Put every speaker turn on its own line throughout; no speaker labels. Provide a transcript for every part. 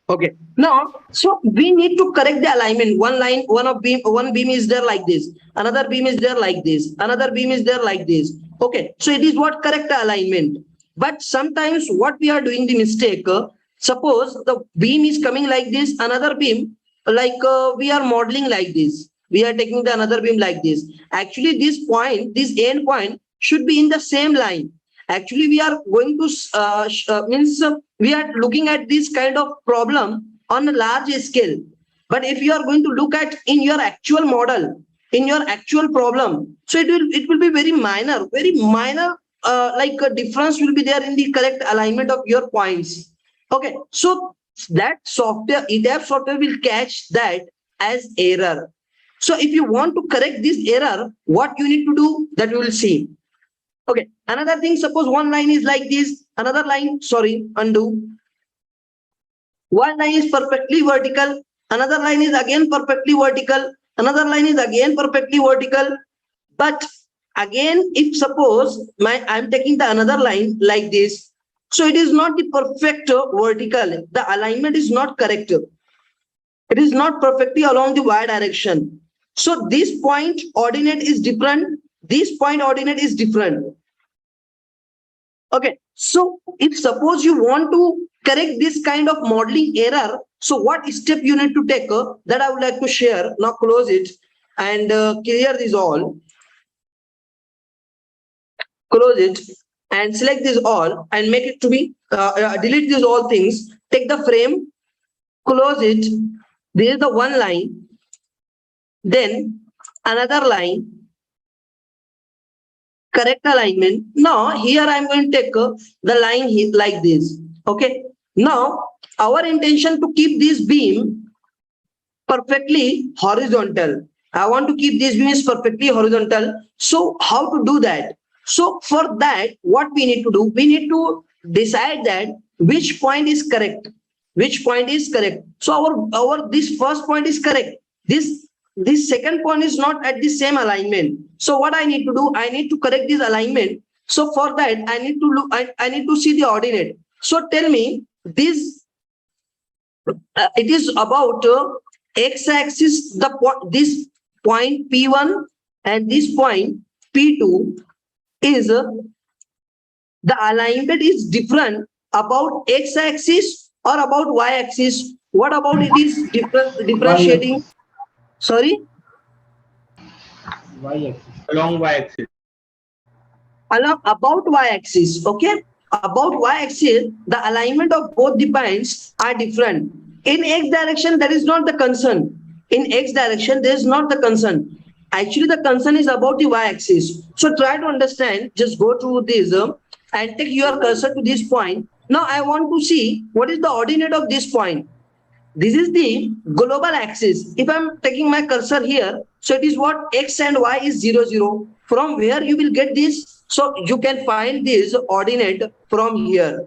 Okay. Now, so we need to correct the alignment. One beam is there like this. Another beam is there like this. Another beam is there like this. Okay. So it is what correct the alignment. But sometimes what we are doing the mistake. Suppose the beam is coming like this. Another beam like we are modeling like this. We are taking the another beam like this. Actually, this point, this end point should be in the same line. Actually, we are going to means we are looking at this kind of problem on a large scale. But if you are going to look at in your actual model, in your actual problem, so it will be very minor, like a difference will be there in the correct alignment of your points. Okay, so that software, ETABS software will catch that as error. So if you want to correct this error, what you need to do, that we will see. Okay, another thing, suppose one line is like this, another line, sorry, undo. One line is perfectly vertical, another line is again perfectly vertical, another line is again perfectly vertical. But again, if suppose I'm taking the another line like this, so it is not the perfect vertical, the alignment is not correct. It is not perfectly along the y direction. So this point ordinate is different, this point ordinate is different. Okay, so if suppose you want to correct this kind of modeling error, so what step you need to take, that I would like to share. Now close it and clear this all. Close it and select this all and make it to be, delete these all things. Take the frame, close it. This is the one line, then another line, correct alignment. Now here I'm going to take the line here like this. Okay. Now our intention to keep this beam perfectly horizontal. I want to keep this beam is perfectly horizontal. So how to do that? So for that, what we need to do, we need to decide that which point is correct. Which point is correct. So our this first point is correct. This second point is not at the same alignment. So what I need to do, I need to correct this alignment. So for that, I need to look, I need to see the ordinate. So tell me this, it is about x-axis, this point P1 and this point P2 is the alignment is different about x-axis or about y-axis. What about it is differentiating? Sorry?
Y-axis.
Along y-axis.
Along about y-axis. Okay, about y-axis, the alignment of both the points are different. In x direction, that is not the concern. In x direction, there is not the concern. Actually, the concern is about the y-axis. So try to understand. Just go to this and take your cursor to this point. Now I want to see what is the ordinate of this point. This is the global axis. If I'm taking my cursor here, so it is what x and y is 0, 0. From where you will get this? So you can find this ordinate from here.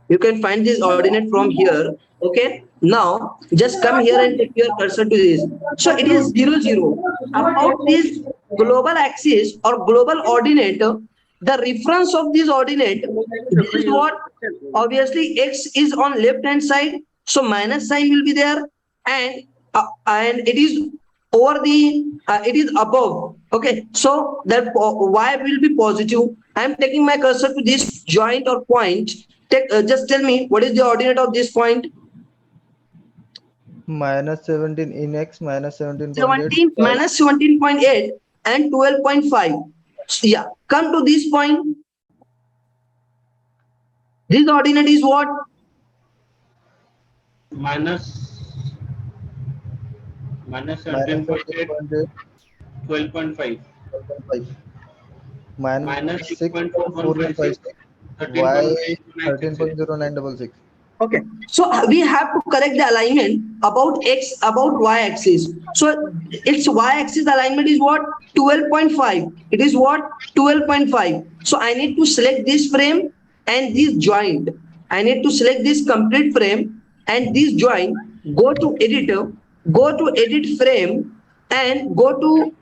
You can find this ordinate from here. Okay. Now just come here and take your cursor to this. So it is 0, 0. About this global axis or global ordinate, the reference of this ordinate, this is what obviously x is on left hand side, so minus sign will be there, and it is over the it is above. Okay, so that y will be positive. I am taking my cursor to this joint or point. Take just tell me what is the ordinate of this point.
Minus 17 in x, minus 17.8.
17 minus 17.8 and 12.5. So, yeah, come to this point. This ordinate is what?
Minus 17.8, 12.5.
Minus
6.456.
13.0966.
Okay, so we have to correct the alignment about x, about y-axis. So its y-axis alignment is what? 12.5. It is what? 12.5. So I need to select this frame and this joint. I need to select this complete frame and this joint. Go to editor, go to edit frame and go to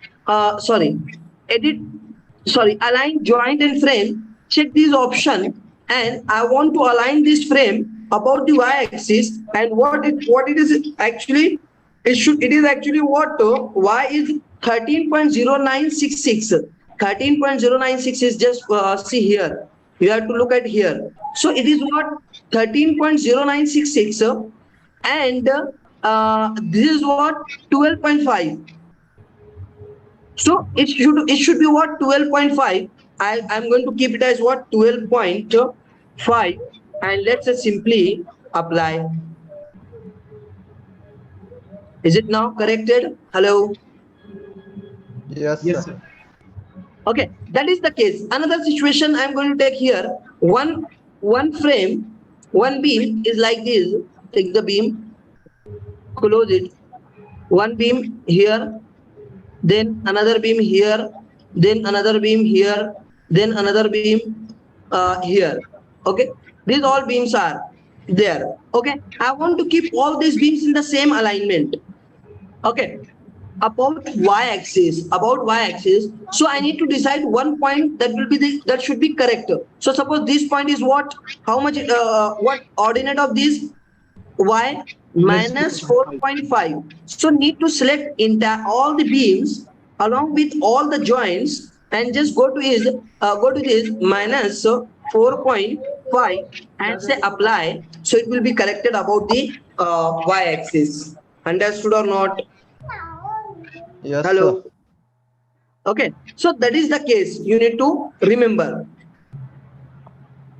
align joint and frame. Check this option and I want to align this frame about the y-axis, and what it is actually, it is actually what y is 13.0966. 13.096 is just see here. You have to look at here. So it is what 13.0966, and this is what 12.5. So it should be what 12.5. I'm going to keep it as what 12.5, and let's just simply apply. Is it now corrected? Hello.
Yes,
Yes,
sir.
sir.
Okay, that is the case. Another situation I'm going to take here. One frame, one beam is like this. Take the beam, close it. One beam here, then another beam here, then another beam here, then another beam here. Okay, these all beams are there. Okay, I want to keep all these beams in the same alignment. Okay, about y-axis, so I need to decide one point that will be that should be correct. So suppose this point is what, how much, what ordinate of this, y
Minus
minus
4.5.
4.5. So need to select entire all the beams along with all the joints, and just go to this minus 4.5 and say apply. So it will be corrected about the y-axis. Understood or not?
Yes, sir.
Hello. Okay, so that is the case you need to remember.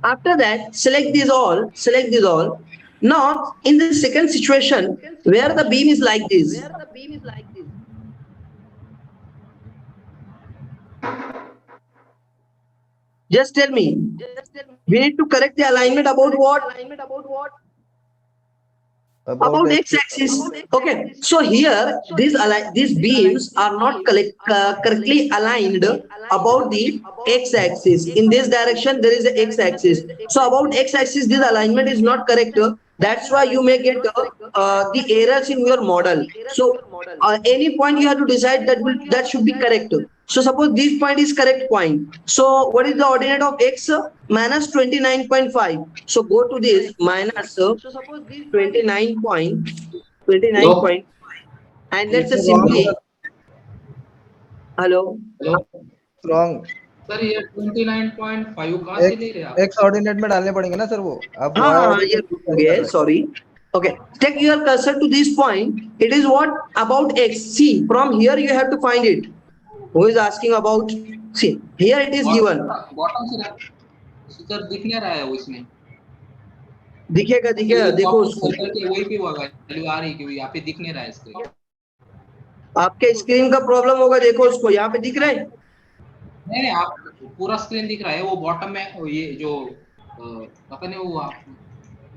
After that, select these all. Now, in the second situation where the beam is like this, just tell me, we need to correct the alignment about what? About x-axis. Okay, so here these beams are not correctly aligned about the x-axis. In this direction there is a x-axis, so about x-axis this alignment is not correct. That's why you may get the errors in your model. So any point you have to decide that should be correct. So suppose this point is correct point. So what is the ordinate of x? Minus 29.5. So go to this minus 29 point, 29
Hello.
point, and let's
It's
just
wrong,
simply,
sir.
hello.
Hello.
Wrong.
Sir ये 29.5 कहाँ से ले रहे हैं आप?
X ordinate में डालने पड़ेंगे ना सर वो आप
हाँ
वाई
हाँ हाँ, ये
ऑर्डिनेट
हो गया, sorry. Okay, take your cursor to this point. It is what about x. See, from here you have to find it. Who is asking about? See, here it is given.
Bottom से sir दिख नहीं रहा है वो इसमें.
दिखेगा दिखेगा, देखो उसको.
वही पे हुआ वैल्यू आ रही है, यहाँ पे दिख नहीं रहा है स्क्रीन.
आपके स्क्रीन का प्रॉब्लम होगा, देखो उसको, यहाँ पे दिख रहा है.
नहीं आप पूरा स्क्रीन दिख रहा है, वो बॉटम में ये जो पता नहीं वो आप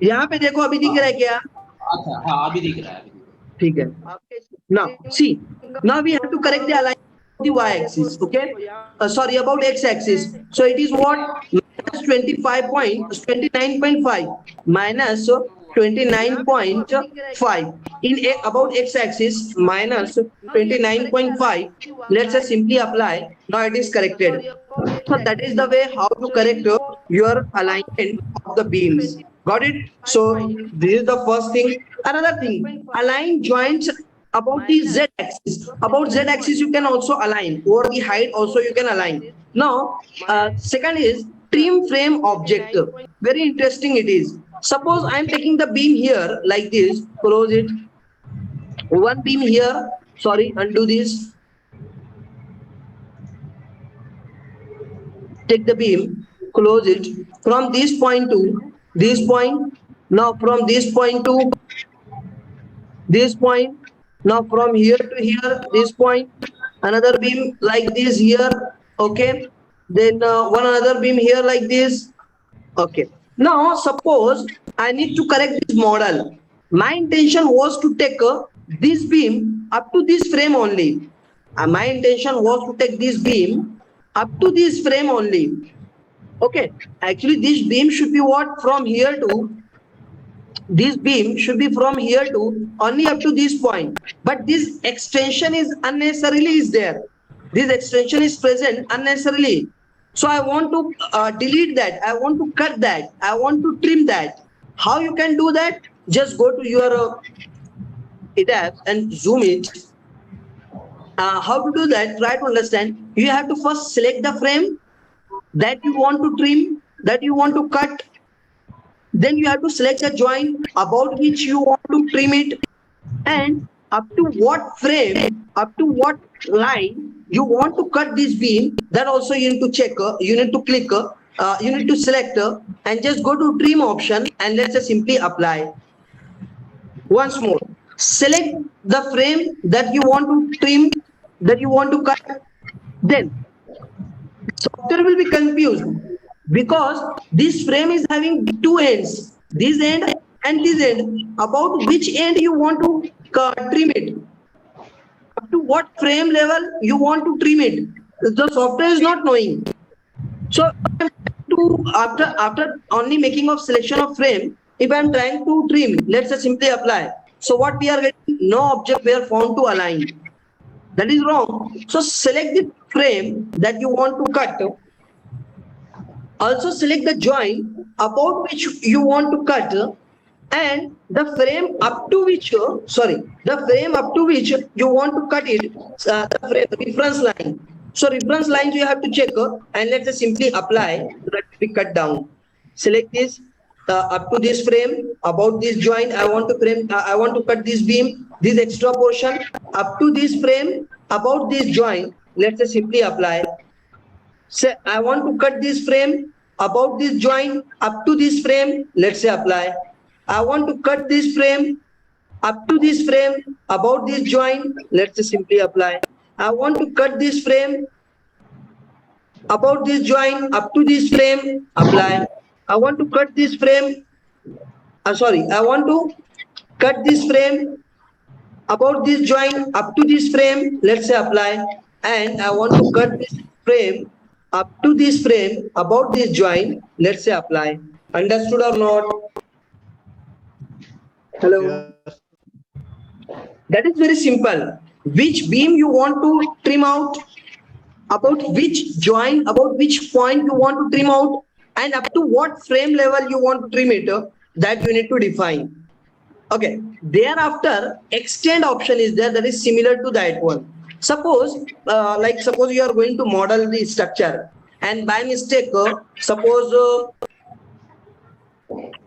यहाँ पे देखो, अभी दिख रहा है क्या?
अच्छा हाँ अभी दिख रहा है.
ठीक है. Now see, now we have to correct the alignment of the y-axis. Okay, sorry, about x-axis. So it is what minus 29.5 minus 29.5 in about x-axis minus 29.5. Let's just simply apply. Now it is corrected. So that is the way how to correct your alignment of the beams. Got it? So this is the first thing. Another thing, align joints about the z-axis. About z-axis you can also align, or the height also you can align. Now second is trim frame object. Very interesting it is. Suppose I am taking the beam here like this, close it. One beam here, sorry, undo this. Take the beam, close it from this point to this point. Now from this point to this point. Now from here to here, this point, another beam like this here. Okay, then one another beam here like this. Okay, now suppose I need to correct this model. My intention was to take this beam up to this frame only. My intention was to take this beam up to this frame only. Okay, actually this beam should be what, from here to this beam should be from here to only up to this point, but this extension is unnecessarily is there. This extension is present unnecessarily. So I want to delete that. I want to cut that. I want to trim that. How you can do that? Just go to your ETABS and zoom it. How to do that? Try to understand. You have to first select the frame that you want to trim, that you want to cut. Then you have to select the joint about which you want to trim it, and up to what frame, up to what line you want to cut this beam. That also you need to check. You need to click. You need to select and just go to trim option, and let's just simply apply. Once more, select the frame that you want to trim, that you want to cut. Then software will be confused because this frame is having two ends, this end and this end. About which end you want to trim it, up to what frame level you want to trim it, the software is not knowing. So after only making of selection of frame, if I am trying to trim, let's just simply apply. So what we are getting, no object were found to align. That is wrong. So select the frame that you want to cut. Also select the joint about which you want to cut, and the frame up to which you want to cut it, the reference line. So reference lines you have to check, and let's just simply apply. That will be cut down. Select this up to this frame, about this joint. I want to cut this beam, this extra portion up to this frame, about this joint. Let's just simply apply. Say I want to cut this frame about this joint up to this frame. Let's say apply. I want to cut this frame up to this frame about this joint. Let's just simply apply. I want to cut this frame about this joint up to this frame. Apply. I want to cut this frame. I want to cut this frame about this joint up to this frame. Let's say apply. And I want to cut this frame up to this frame about this joint. Let's say apply. Understood or not? Hello.
Yes.
That is very simple. Which beam you want to trim out, about which joint, about which point you want to trim out, and up to what frame level you want to trim it, that you need to define. Okay. Thereafter, extend option is there, that is similar to that one. Suppose you are going to model the structure, and by mistake, suppose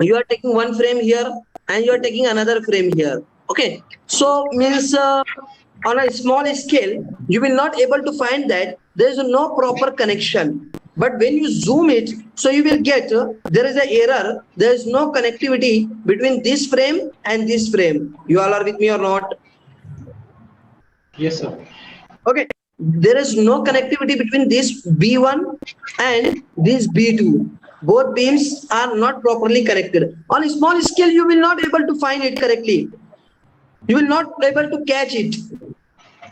you are taking one frame here and you are taking another frame here. Okay, so means on a small scale you will not able to find that there is no proper connection, but when you zoom it, so you will get there is an error, there is no connectivity between this frame and this frame. You all are with me or not?
Yes, sir.
Okay, there is no connectivity between this B1 and this B2. Both beams are not properly connected. On a small scale, you will not able to find it correctly. You will not able to catch it.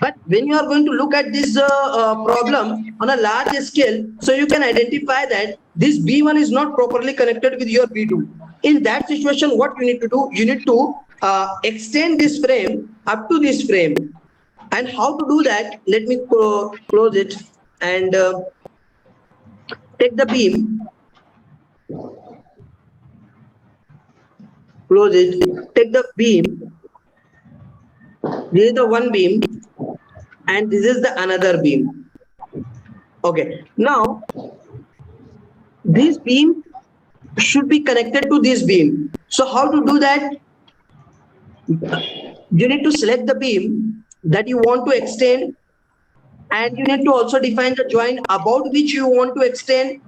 But when you are going to look at this problem on a large scale, so you can identify that this B1 is not properly connected with your B2. In that situation, what you need to do? You need to extend this frame up to this frame. And how to do that? Let me close it and take the beam. Close it. Take the beam. This is the one beam, and this is the another beam. Okay. Now, this beam should be connected to this beam. So how to do that? You need to select the beam that you want to extend, and you need to also define the joint about which you want to extend,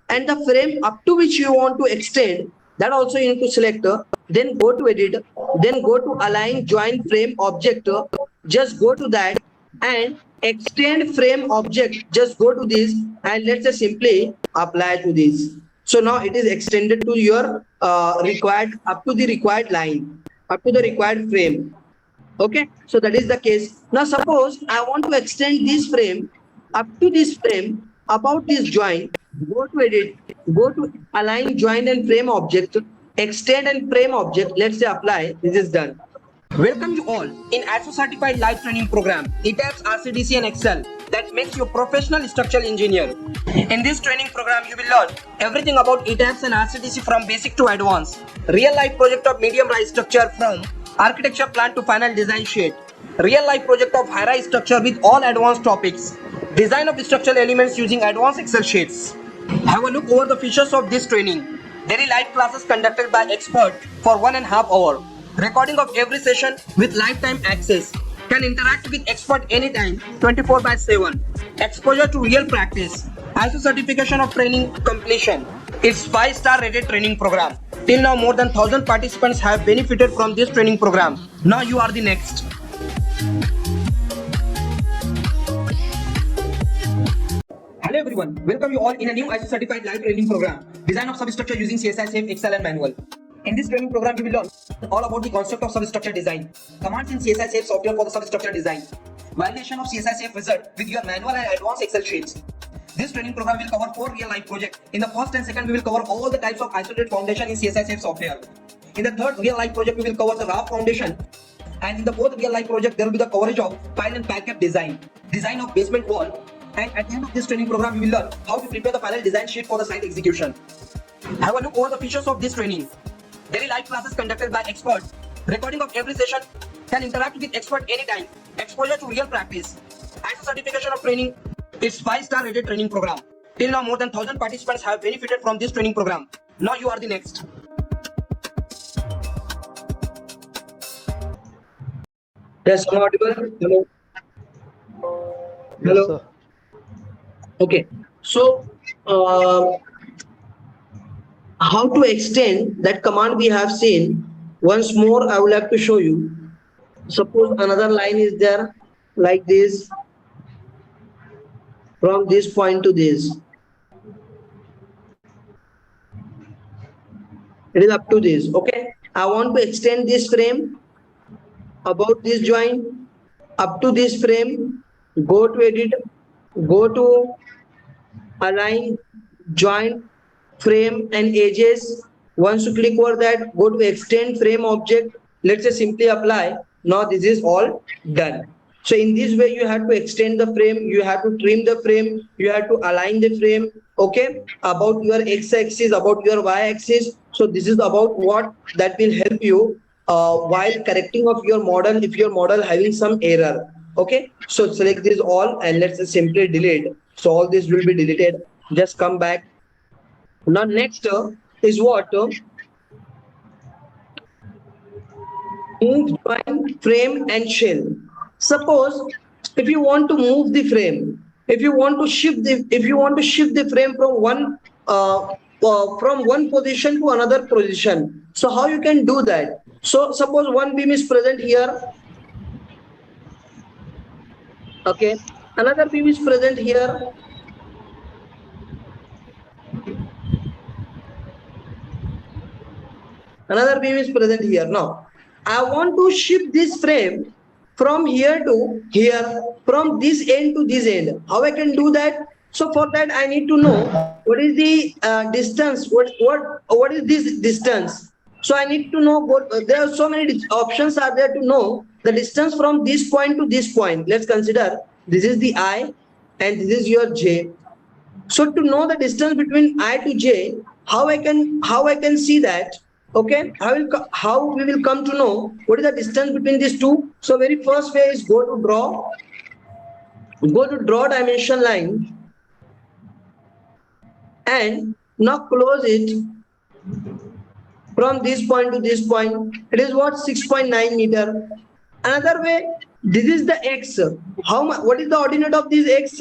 and the frame up to which you want to extend. That also you need to select. Then go to edit, then go to align joint frame object. Just go to that and extend frame object. Just go to this and let's just simply apply to this. So now it is extended to your required, up to the required line, up to the required frame. Okay, so that is the case. Now suppose I want to extend this frame up to this frame about this joint. Go to edit, go to align joint and frame object, extend and frame object. Let's say apply. This is done. Welcome you all in ASO certified live training program, ETABS RCDC and Excel that makes you a professional structural engineer. In this training program, you will learn everything about ETABS and RCDC from basic to advanced, real life project of medium rise structure from architecture plan to final design sheet, real life project of high rise structure with all advanced topics, design of structural elements using advanced Excel sheets. Have a look over the features of this training. Daily live classes conducted by expert for 1.5 hours. Recording of every session with lifetime access. Can interact with expert anytime, 24/7. Exposure to real practice. ISO certification of training completion. It's 5-star rated training program. Till now, more than 1,000 participants have benefited from this training program. Now you are the next. Hello everyone, welcome you all in a new ISO certified live training program, design of substructure using CSI Safe, Excel and manual. In this training program, you will learn all about the concept of substructure design, commands in CSI Safe software for the substructure design, validation of CSI Safe result with your manual and advanced Excel sheets. This training program will cover 4 real life projects. In the first and second, we will cover all the types of isolated foundation in CSI Safe software. In the third real life project, we will cover the raft foundation. And in the fourth real life project, there will be the coverage of pile and pack-up design, design of basement wall. And at the end of this training program, you will learn how to prepare the final design sheet for the site execution. Have a look over the features of this training. Daily live classes conducted by experts. Recording of every session. Can interact with expert anytime. Exposure to real practice. ISO certification of training. It's 5-star rated training program. Till now, more than 1,000 participants have benefited from this training program. Now you are the next. Yes, am I audible? Hello.
Yes, sir.
Okay, so how to extend that command we have seen. Once more, I would like to show you. Suppose another line is there like this, from this point to this. It is up to this. Okay, I want to extend this frame about this joint up to this frame. Go to edit, go to align, joint, frame and edges. Once you click over that, go to extend frame object. Let's say simply apply. Now this is all done. So in this way, you have to extend the frame, you have to trim the frame, you have to align the frame, okay, about your x-axis, about your y-axis. So this is about what that will help you while correcting of your model if your model having some error. Okay, so select this all and let's simply delete. So all this will be deleted. Just come back. Now next is what? Move, join, frame and shell. Suppose if you want to move the frame, if you want to shift the frame from one position to another position. So how you can do that? So suppose one beam is present here. Okay, another beam is present here. Another beam is present here. Now, I want to shift this frame from here to here, from this end to this end. How I can do that? So for that, I need to know what is the distance. What is this distance? So I need to know what there are so many options are there to know the distance from this point to this point. Let's consider this is the I and this is your J. So to know the distance between I to J, how I can see that? Okay, how we will come to know what is the distance between these two. So very first way is go to draw dimension line and now close it from this point to this point. It is what 6.9 meter. Another way, this is the x. How much? What is the ordinate of this x?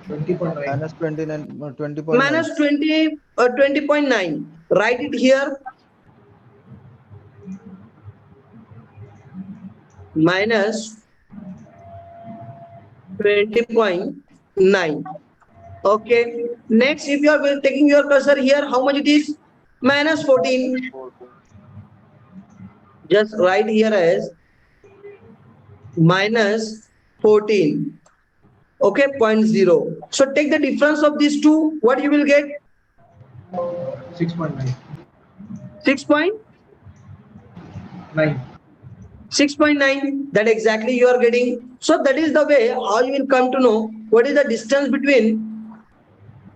Minus 29, 20.9.
Minus 20.9. Write it here. Minus 20.9. Okay. Next, if you are taking your cursor here, how much it is? Minus 14. Just write here as minus 14. Okay, 0.0. So take the difference of these two. What you will get?
6.9.
6.9. 6.9, that exactly you are getting. So that is the way how you will come to know what is the distance between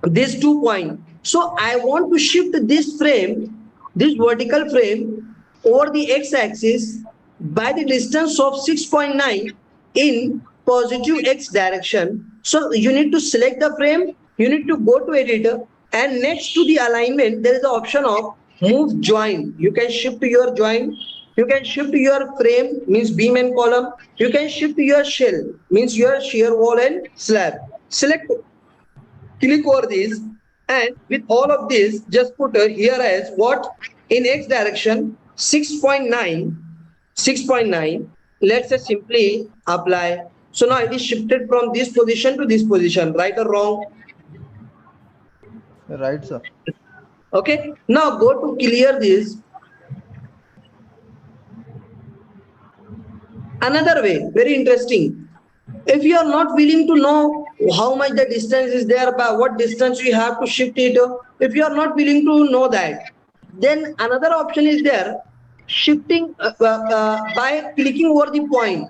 these 2 points. So I want to shift this frame, this vertical frame over the x-axis by the distance of 6.9 in positive x direction. So you need to select the frame, you need to go to editor, and next to the alignment there is the option of move join. You can shift your join, you can shift your frame, means beam and column, you can shift your shell, means your shear wall and slab. Select, click over this, and with all of this just put here as what, in x direction 6.9, 6.9. Let's say simply apply. So now it is shifted from this position to this position, right or wrong?
Right, sir.
Okay, now go to clear this. Another way, very interesting. If you are not willing to know how much the distance is there, by what distance you have to shift it, if you are not willing to know that, then another option is there, shifting by clicking over the point.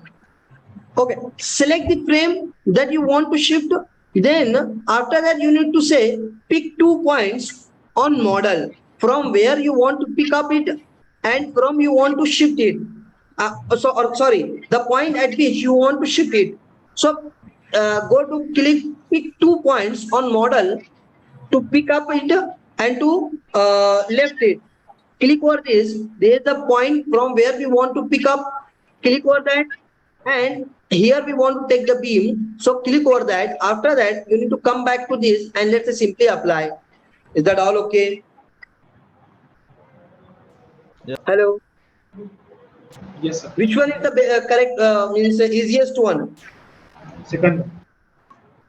Okay, select the frame that you want to shift. Then after that you need to say pick 2 points on model from where you want to pick up it and from you want to shift it. Sorry, the point at which you want to shift it. So go to click, pick 2 points on model to pick up it and to left it. Click over this. There is the point from where we want to pick up. Click over that, and here we want to take the beam. So click over that. After that, you need to come back to this and let's say simply apply. Is that all okay?
Yeah.
Hello.
Yes, sir.
Which one is the correct means the easiest one?
Second one.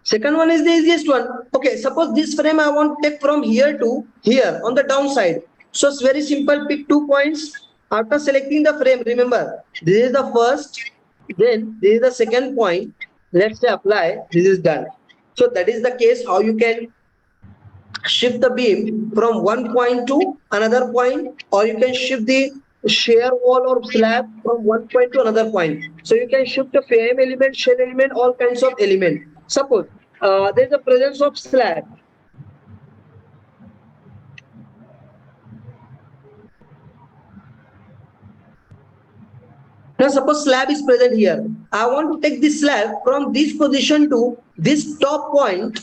Second one is the easiest one. Okay, suppose this frame I want to take from here to here on the downside. So it's very simple. Pick 2 points. After selecting the frame, remember this is the first, then this is the second point. Let's say apply. This is done. So that is the case how you can shift the beam from one point to another point, or you can shift the shear wall or slab from one point to another point. So you can shift the frame element, shell element, all kinds of element. Suppose there is a presence of slab. Now suppose slab is present here. I want to take this slab from this position to this top point.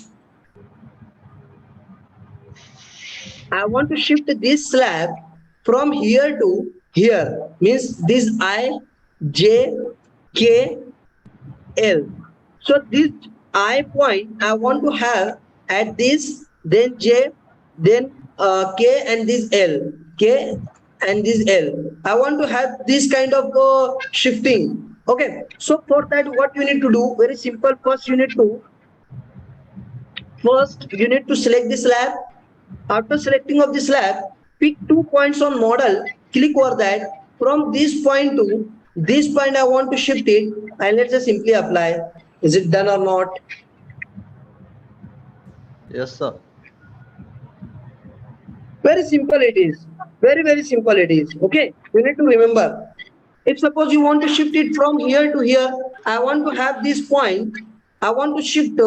I want to shift this slab from here to here, means this I, J, K, L. So this I point I want to have at this, then J, then K and this L, K and this L. I want to have this kind of shifting. Okay, so for that what you need to do, very simple. First you need to select the slab. After selecting of the slab, pick 2 points on model, click over that. From this point to this point I want to shift it, and let's just simply apply. Is it done or not?
Yes, sir.
Very simple it is. Very simple it is. Okay, you need to remember. If suppose you want to shift it from here to here, I want to have this point, I want to shift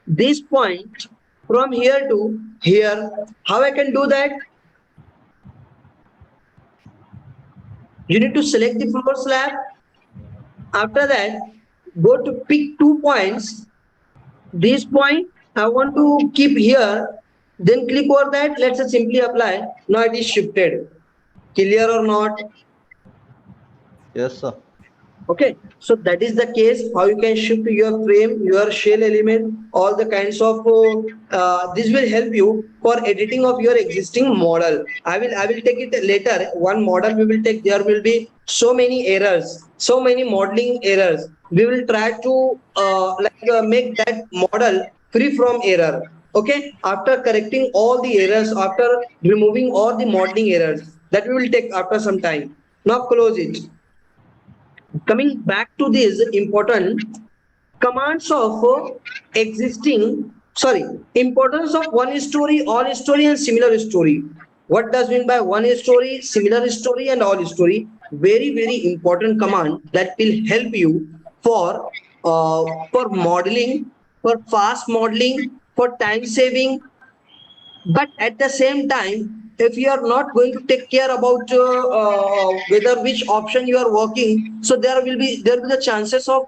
this point from here to here. How I can do that? You need to select the floor slab. After that, go to pick 2 points. This point I want to keep here. Then click over that. Let's just simply apply. Now it is shifted. Clear or not?
Yes, sir.
Okay, so that is the case how you can shift your frame, your shell element, all the kinds of this will help you for editing of your existing model. I will take it later. One model we will take, there will be so many errors, so many modeling errors. We will try to make that model free from error. Okay, after correcting all the errors, after removing all the modeling errors, that we will take after some time. Now close it. Coming back to this important commands of importance of one story, all story and similar story. What does mean by one story, similar story, and all story? Very, very important command that will help you for modeling, for fast modeling, for time saving. But at the same time, if you are not going to take care about whether which option you are working, so there will be the chances of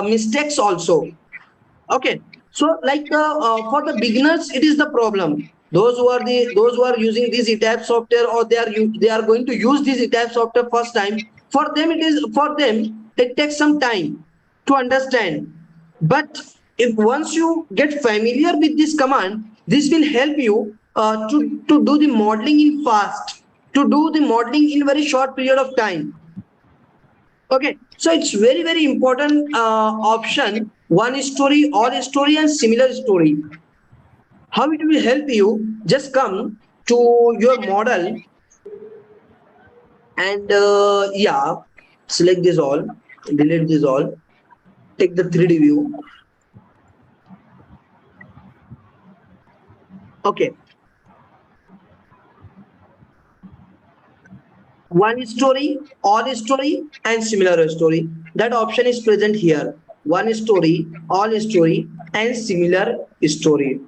mistakes also. Okay, so like for the beginners, it is the problem. Those who are using this ETABS software, or they are going to use this ETABS software first time. For them it takes some time to understand. But if once you get familiar with this command, this will help you to do the modeling in fast, to do the modeling in very short period of time. Okay, so it's very, very important option, one story, all story, and similar story. How it will help you? Just come to your model and yeah, select this all, delete this all, take the 3D view. Okay. One story, all story, and similar story. That option is present here. One story, all story, and similar story.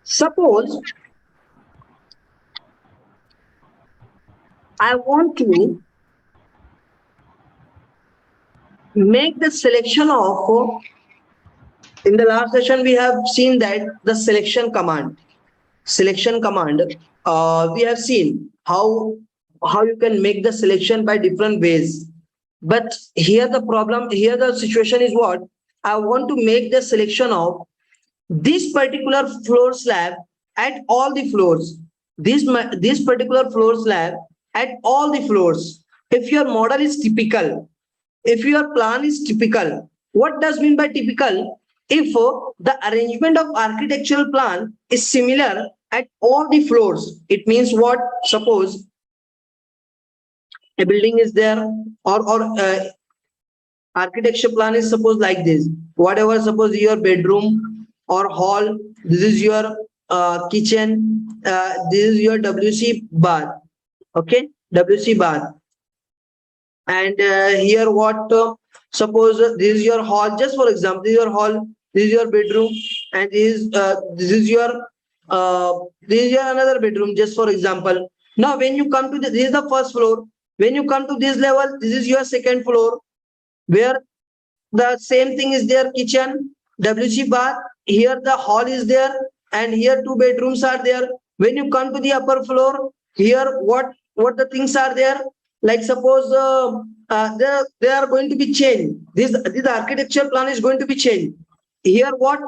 Suppose I want to make the selection of, in the last session we have seen that the selection command, we have seen how you can make the selection by different ways. But here the situation is what? I want to make the selection of this particular floor slab at all the floors. This particular floor slab at all the floors. If your model is typical, if your plan is typical, what does mean by typical? If the arrangement of architectural plan is similar at all the floors, it means what? Suppose a building is there, or architecture plan is suppose like this. Whatever, suppose your bedroom or hall, this is your kitchen, this is your WC bath. Okay, WC bath. And here what? Suppose this is your hall. Just for example, this is your hall, this is your bedroom, and this is your another bedroom. Just for example. Now, when you come to this is the first floor. When you come to this level, this is your second floor, where the same thing is there: kitchen, WC bath. Here the hall is there, and here two bedrooms are there. When you come to the upper floor, here what the things are there? Like suppose they are going to be changed. This architecture plan is going to be changed. Here what?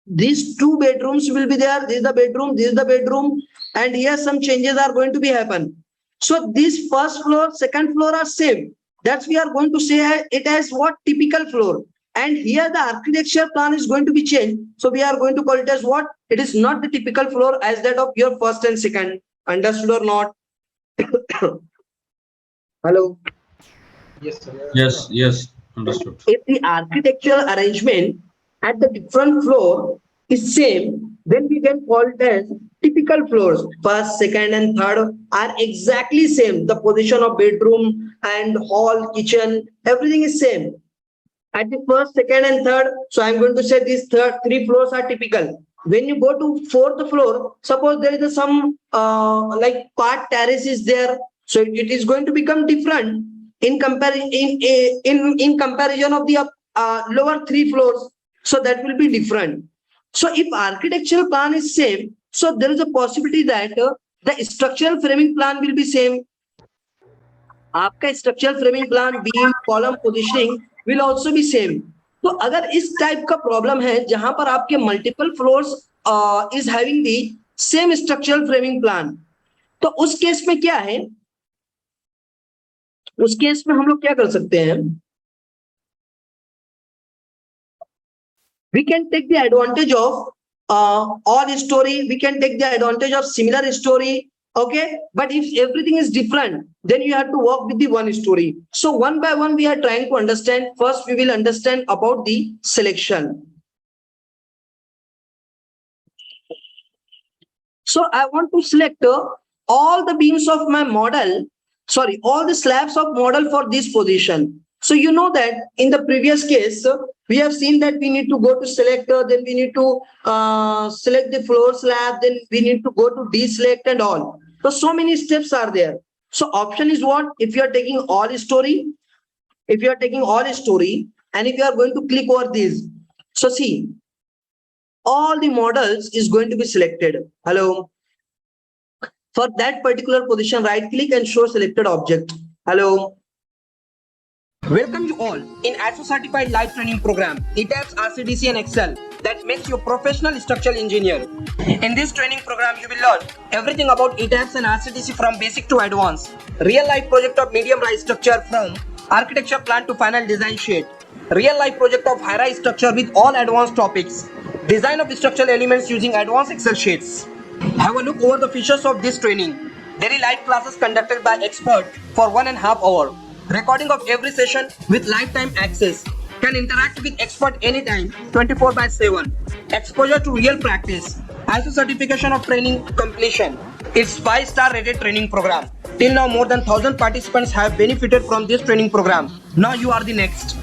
These two bedrooms will be there. This is the bedroom. This is the bedroom, and here some changes are going to be happen. So this first floor, second floor are same. That's we are going to say it as what? Typical floor. And here the architecture plan is going to be changed. So we are going to call it as what? It is not the typical floor as that of your first and second. Understood or not? Hello.
Yes, sir.
Yes, understood.
If the architectural arrangement at the different floor is same, then we can call it as typical floors. First, second, and third are exactly same. The position of bedroom and hall, kitchen, everything is same. At the first, second, and third, so I'm going to say these three floors are typical. When you go to fourth floor, suppose there is some like part terrace is there, so it is going to become different in comparison in comparison of the lower three floors. So that will be different. So if architectural plan is same, so there is a possibility that the structural framing plan will be same. आपका structural framing plan, beam, column positioning will also be same. तो अगर इस type का problem है जहां पर आपके multiple floors is having the same structural framing plan, तो उस केस में क्या है? उस केस में हम लोग क्या कर सकते हैं? We can take the advantage of all story. We can take the advantage of similar story. Okay, but if everything is different, then you have to work with the one story. So one by one, we are trying to understand. First, we will understand about the selection. So I want to select all the beams of my model, sorry, all the slabs of model for this position. So you know that in the previous case, we have seen that we need to go to selector, then we need to select the floor slab, then we need to go to deselect and all. So many steps are there. So option is what? If you are taking all story, if you are taking all story, and if you are going to click over this, so see, all the models is going to be selected. Hello. For that particular position, right click and show selected object. Hello. Welcome you all in ASO certified live training program, ETABS RCDC and Excel that makes you a professional structural engineer. In this training program, you will learn everything about ETABS and RCDC from basic to advanced, real life project of medium rise structure from architecture plan to final design sheet, real life project of high rise structure with all advanced topics, design of structural elements using advanced Excel sheets. Have a look over the features of this training. Daily live classes conducted by expert for 1.5 hours. Recording of every session with lifetime access. Can interact with expert anytime, 24/7. Exposure to real practice. ISO certification of training completion. It's 5-star rated training program. Till now, more than 1,000 participants have benefited from this training program. Now you are the next.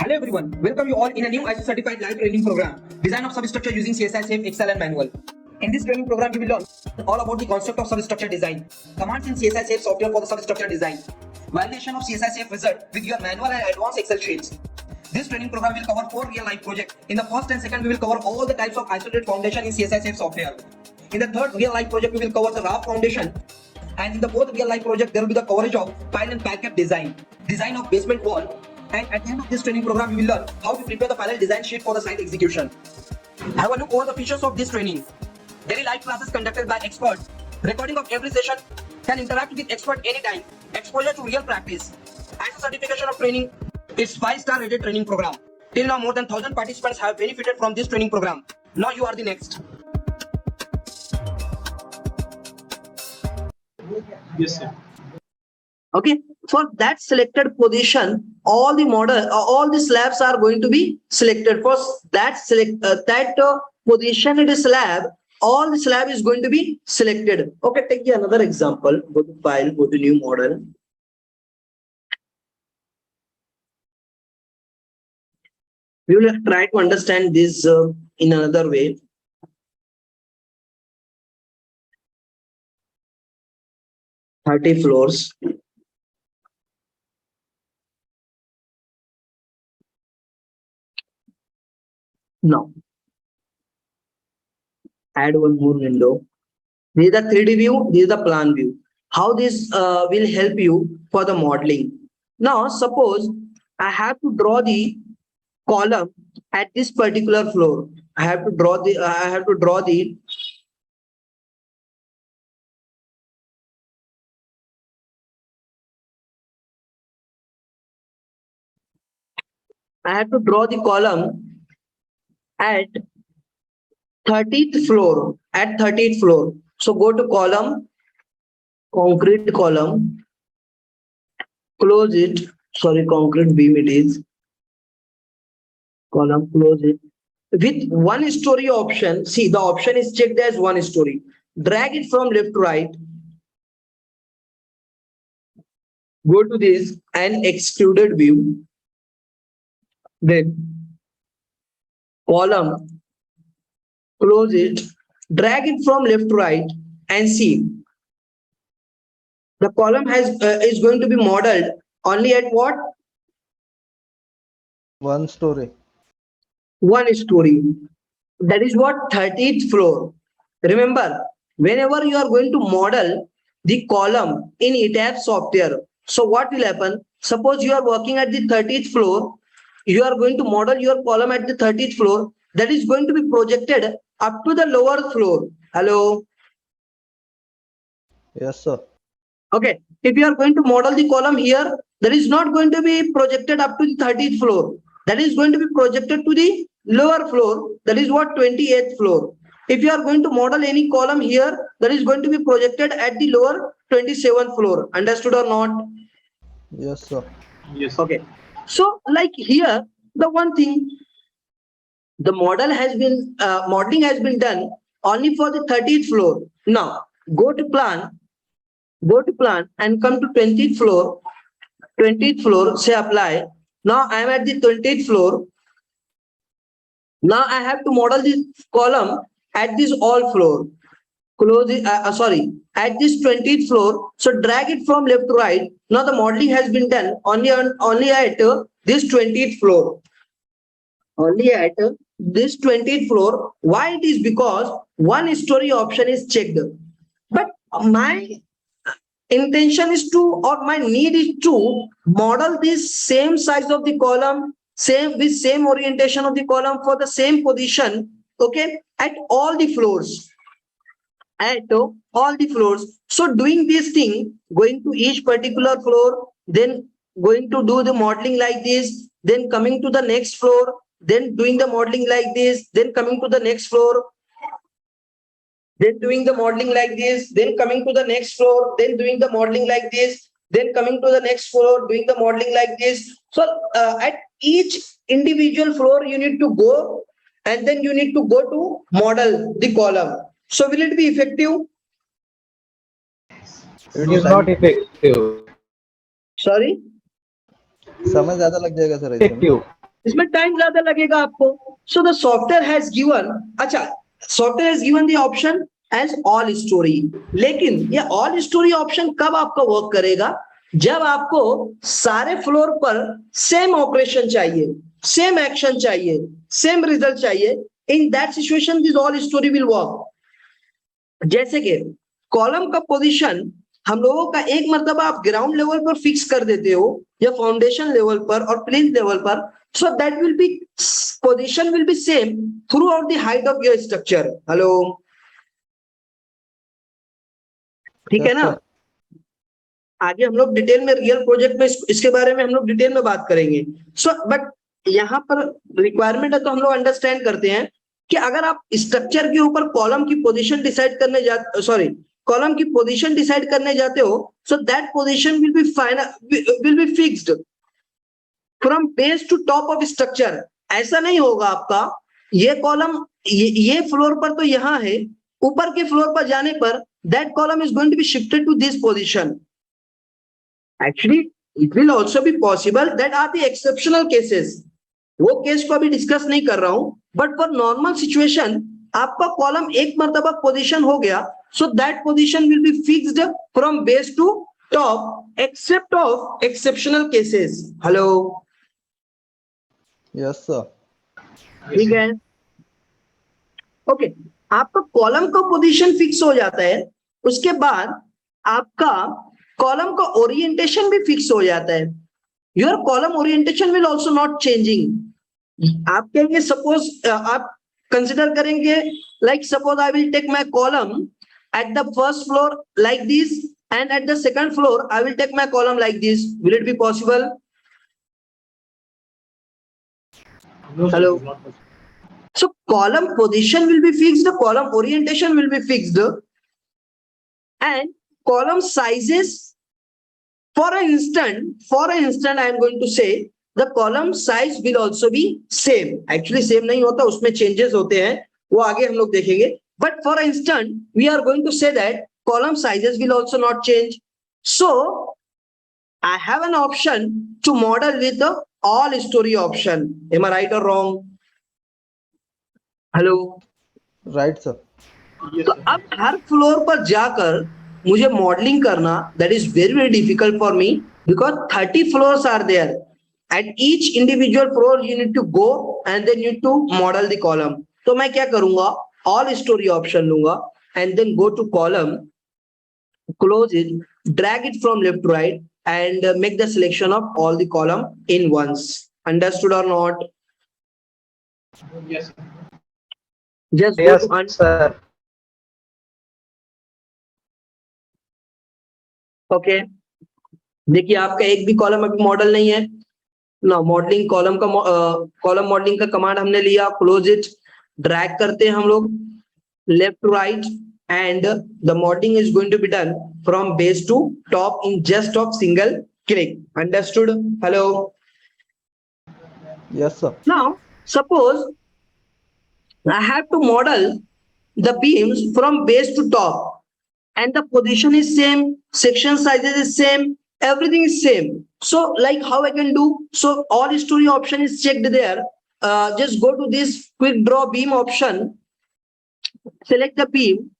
Hello everyone, welcome you all in a new ISO certified live training program. Design of substructure using CSI Safe, Excel and manual. In this training program, you will learn all about the concept of substructure design, commands in CSI Safe software for the substructure design, validation of CSI Safe result with your manual and advanced Excel sheets. This training program will cover 4 real-life projects. In the first and second, we will cover all the types of isolated foundation in CSI Safe software. In the third real-life project, we will cover the raft foundation. And in the fourth real-life project, there will be the coverage of pile and parapet design, design of basement wall. And at the end of this training program, we will learn how to prepare the final design sheet for the site execution. Have a look over the features of this training. Daily live classes conducted by experts. Recording of every session. Can interact with expert anytime. Exposure to real practice. ISO certification of training. It's 5-star rated training program. Till now, more than 1,000 participants have benefited from this training program. Now you are the next.
Yes, sir.
Okay, for that selected position, all the model, all the slabs are going to be selected. For that position in a slab, all the slab is going to be selected. Okay, take another example. Go to file, go to new model. We will try to understand this in another way. Thirty floors. Now, add one more window. This is the 3D view, this is the plan view. How this will help you for the modeling. Now, suppose I have to draw the column at this particular floor. I have to draw the column at 30th floor. At 30th floor. So go to column, concrete column, close it. Sorry, concrete beam it is. Column, close it. With 1 story option, see the option is checked as 1 story. Drag it from left to right. Go to this and extruded view. Then column, close it, drag it from left to right and see the column is going to be modeled only at what?
1 story.
1 story. That is what? 30th floor. Remember, whenever you are going to model the column in ETABS software, so what will happen? Suppose you are working at the 30th floor, you are going to model your column at the 30th floor. That is going to be projected up to the lower floor. Hello.
Yes, sir.
Okay. If you are going to model the column here, that is not going to be projected up to the 30th floor. That is going to be projected to the lower floor. That is what? 28th floor. If you are going to model any column here, that is going to be projected at the lower 27th floor. Understood or not?
Yes, sir.
Yes.
Okay. So like here, the one thing, The model has been modeling has been done only for the 30th floor. Now go to plan and come to 20th floor. 20th floor, say apply. Now I am at the 20th floor. Now I have to model this column at this all floor. Close it, at this 20th floor. So drag it from left to right. Now the modeling has been done only at this 20th floor. Only at this 20th floor. Why it is? Because one story option is checked. But my intention is to, or my need is to model this same size of the column, same orientation of the column for the same position, okay, at all the floors. At all the floors. So doing this thing, going to each particular floor, then going to do the modeling like this, then coming to the next floor, then doing the modeling like this, then coming to the next floor, then doing the modeling like this, then coming to the next floor, then doing the modeling like this, then coming to the next floor, doing the modeling like this. So at each individual floor, you need to go and then you need to go to model the column. So will it be effective?
It is not effective.
Sorry?
समय ज्यादा लग जाएगा sir इसमें
Effective.
इसमें time ज्यादा लगेगा आपको. So the software has given, अच्छा, software has given the option as all story. लेकिन ये all story option कब आपका वर्क करेगा? जब आपको सारे फ्लोर पर सेम ऑपरेशन चाहिए, सेम एक्शन चाहिए, सेम रिजल्ट चाहिए. In that situation, this all story will work. जैसे कि कॉलम का पोजीशन हम लोगों का एक मर्तबा आप ग्राउंड लेवल पर फिक्स कर देते हो या फाउंडेशन लेवल पर और प्लिंथ लेवल पर, so that will be position will be same throughout the height of your structure. Hello, ठीक है ना? आगे हम लोग डिटेल में रियल प्रोजेक्ट में इसके बारे में हम लोग डिटेल में बात करेंगे. सो बट यहाँ पर रिक्वायरमेंट है तो हम लोग अंडरस्टैंड करते हैं कि अगर आप स्ट्रक्चर के ऊपर कॉलम की पोजीशन डिसाइड करने जाते, कॉलम की पोजीशन डिसाइड करने जाते हो, so that position will be fixed from base to top of structure. ऐसा नहीं होगा आपका ये कॉलम ये फ्लोर पर तो यहाँ है, ऊपर के फ्लोर पर जाने पर that column is going to be shifted to this position. Actually, it will also be possible that are the exceptional cases. वो केस को अभी डिस्कस नहीं कर रहा हूं, बट फॉर नॉर्मल सिचुएशन आपका कॉलम एक मर्तबा पोजीशन हो गया, so that position will be fixed from base to top except of exceptional cases. Hello,
yes sir.
ठीक है, ओके. आपका कॉलम का पोजीशन फिक्स हो जाता है, उसके बाद आपका कॉलम का ओरिएंटेशन भी फिक्स हो जाता है. Your column orientation will also not changing. आप कहेंगे सपोज आप कंसिडर करेंगे like suppose I will take my column at the first floor like this and at the second floor I will take my column like this. Will it be possible? Hello. So column position will be fixed, column orientation will be fixed, and column sizes, for an instant I am going to say the column size will also be same. Actually same नहीं होता, उसमें changes होते हैं, वो आगे हम लोग देखेंगे. But for instant we are going to say that column sizes will also not change. So I have an option to model with the all story option. Am I right or wrong? Hello,
right sir.
तो अब हर floor पर जाकर मुझे modelling करना, that is very very difficult for me because 30 floors are there. At each individual floor you need to go and then you need to model the column. तो मैं क्या करूंगा, ऑल स्टोरी ऑप्शन लूंगा and then go to column, close it, drag it from left to right and make the selection of all the column in once. Understood or not?
Yes.
Just
Yes,
go to
sir.
Okay. देखिए आपका एक भी column अभी model नहीं है ना. Modelling column का column modelling का कमांड हमने लिया, क्लोज इट, ड्रैग करते हैं हम लोग left to right and the modelling is going to be done from base to top in just of single click. Understood? Hello.
Yes sir.
Now suppose I have to model the beams from base to top, and the position is same, section sizes is same, everything is same. So like how I can do? So all story option is checked there. Just go to this quick draw beam option, select the beam,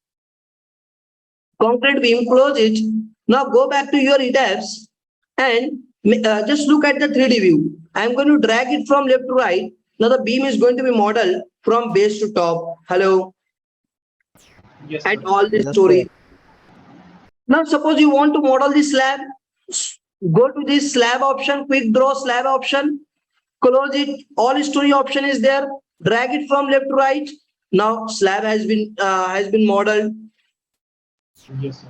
concrete beam, close it. Now go back to your ETABS and just look at the 3D view. I'm going to drag it from left to right. Now the beam is going to be modeled from base to top. Hello.
Yes,
At
sir.
all the
Yes,
story.
sir.
Now suppose you want to model the slab. Go to this slab option, quick draw slab option, close it. All story option is there. Drag it from left to right. Now slab has been modeled.
Yes, sir.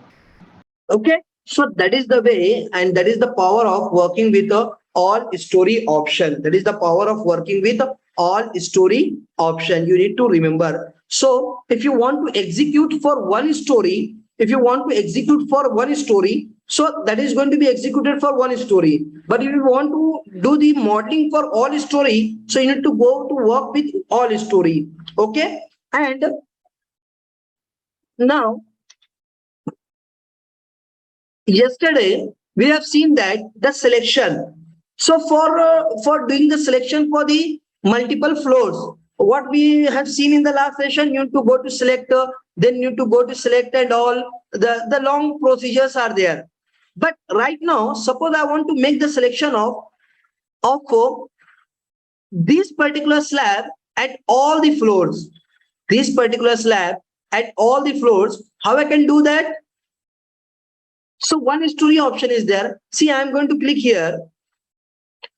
Okay, so that is the way, and that is the power of working with a all story option. That is the power of working with all story option. You need to remember. So if you want to execute for one story, so that is going to be executed for one story. But if you want to do the modeling for all story, so you need to go to work with all story. Okay, and now yesterday we have seen that the selection. So for doing the selection for the multiple floors, what we have seen in the last session, you need to go to selector, then you need to go to select, and all the long procedures are there. But right now, suppose I want to make the selection of this particular slab at all the floors. This particular slab at all the floors. How I can do that? So one story option is there. See, I'm going to click here.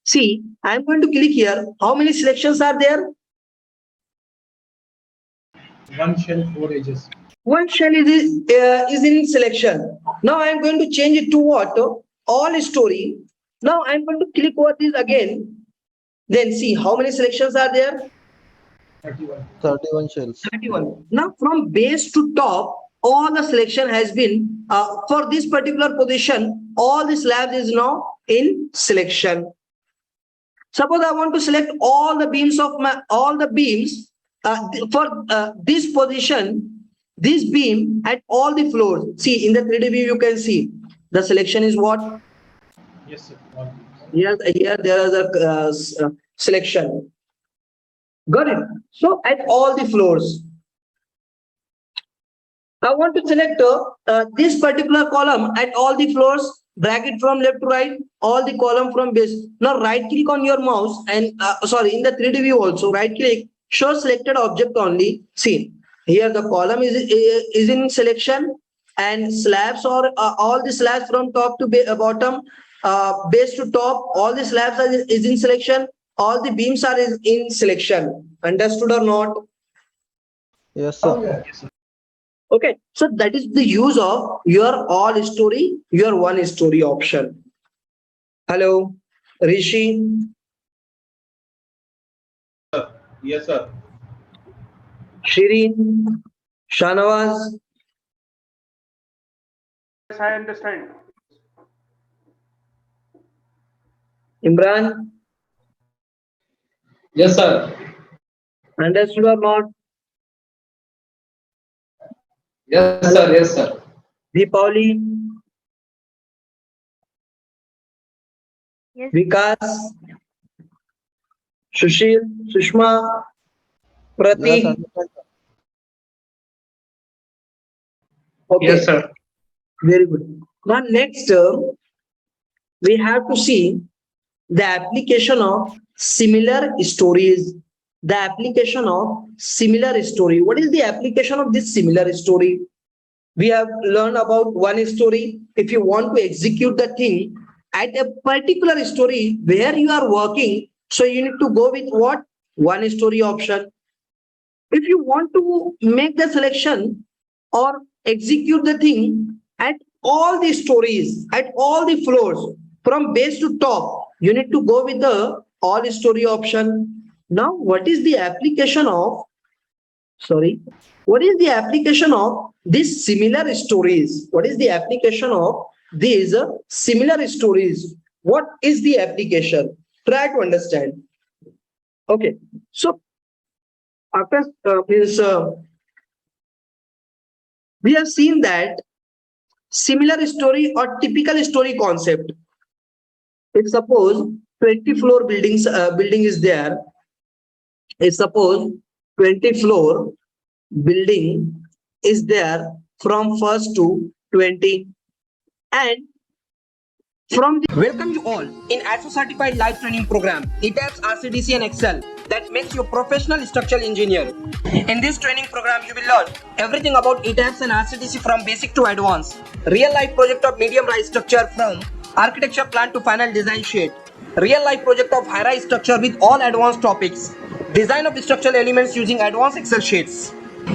See, I'm going to click here. How many selections are there?
One shell, 4 edges.
One shell is in selection. Now I'm going to change it to what? All story. Now I'm going to click over this again. Then see how many selections are there?
31.
31 shells.
31. Now from base to top, all the selection has been for this particular position. All the slabs is now in selection. Suppose I want to select all the beams for this position, this beam at all the floors. See in the 3D view you can see the selection is what?
Yes, sir. All.
Here there is a selection. Got it? So at all the floors. I want to select this particular column at all the floors, drag it from left to right, all the column from base. Now right click on your mouse and in the 3D view also, right click, show selected object only. See, here the column is in selection, and slabs or all the slabs from top to bottom, base to top, all the slabs is in selection, all the beams are in selection. Understood or not?
Yes, sir.
Yes, sir.
Okay, so that is the use of your all story, your one story option. Hello, Rishi,
Yes, sir.
Shireen, Shanawaz.
Yes, I understand.
Imran,
Yes, sir.
understood or not?
Yes, sir. Yes, sir.
Deepavali,
Yes,
Vikas, Sushil, Sushma,
Yes,
Pratik.
understand.
Okay,
Yes, sir.
very good. Now next, we have to see the application of similar stories. The application of similar story. What is the application of this similar story? We have learned about one story. If you want to execute the thing at a particular story where you are working, so you need to go with what? One story option. If you want to make the selection or execute the thing at all the stories, at all the floors, from base to top, you need to go with the all story option. Now, what is the application of, what is the application of these similar stories? What is the application of these similar stories? What is the application? Try to understand. Okay, so after we have seen that similar story or typical story concept. If suppose 20 floor building is there, if suppose 20 floor building is there from first to 20, and from the welcome you all in ASO certified live training program ETABS RCDC and Excel that makes you professional structural engineer. In this training program you will learn everything about ETABS and RCDC from basic to advanced, real life project of medium rise structure from architecture plan to final design sheet, real life project of high rise structure with all advanced topics, design of structural elements using advanced Excel sheets.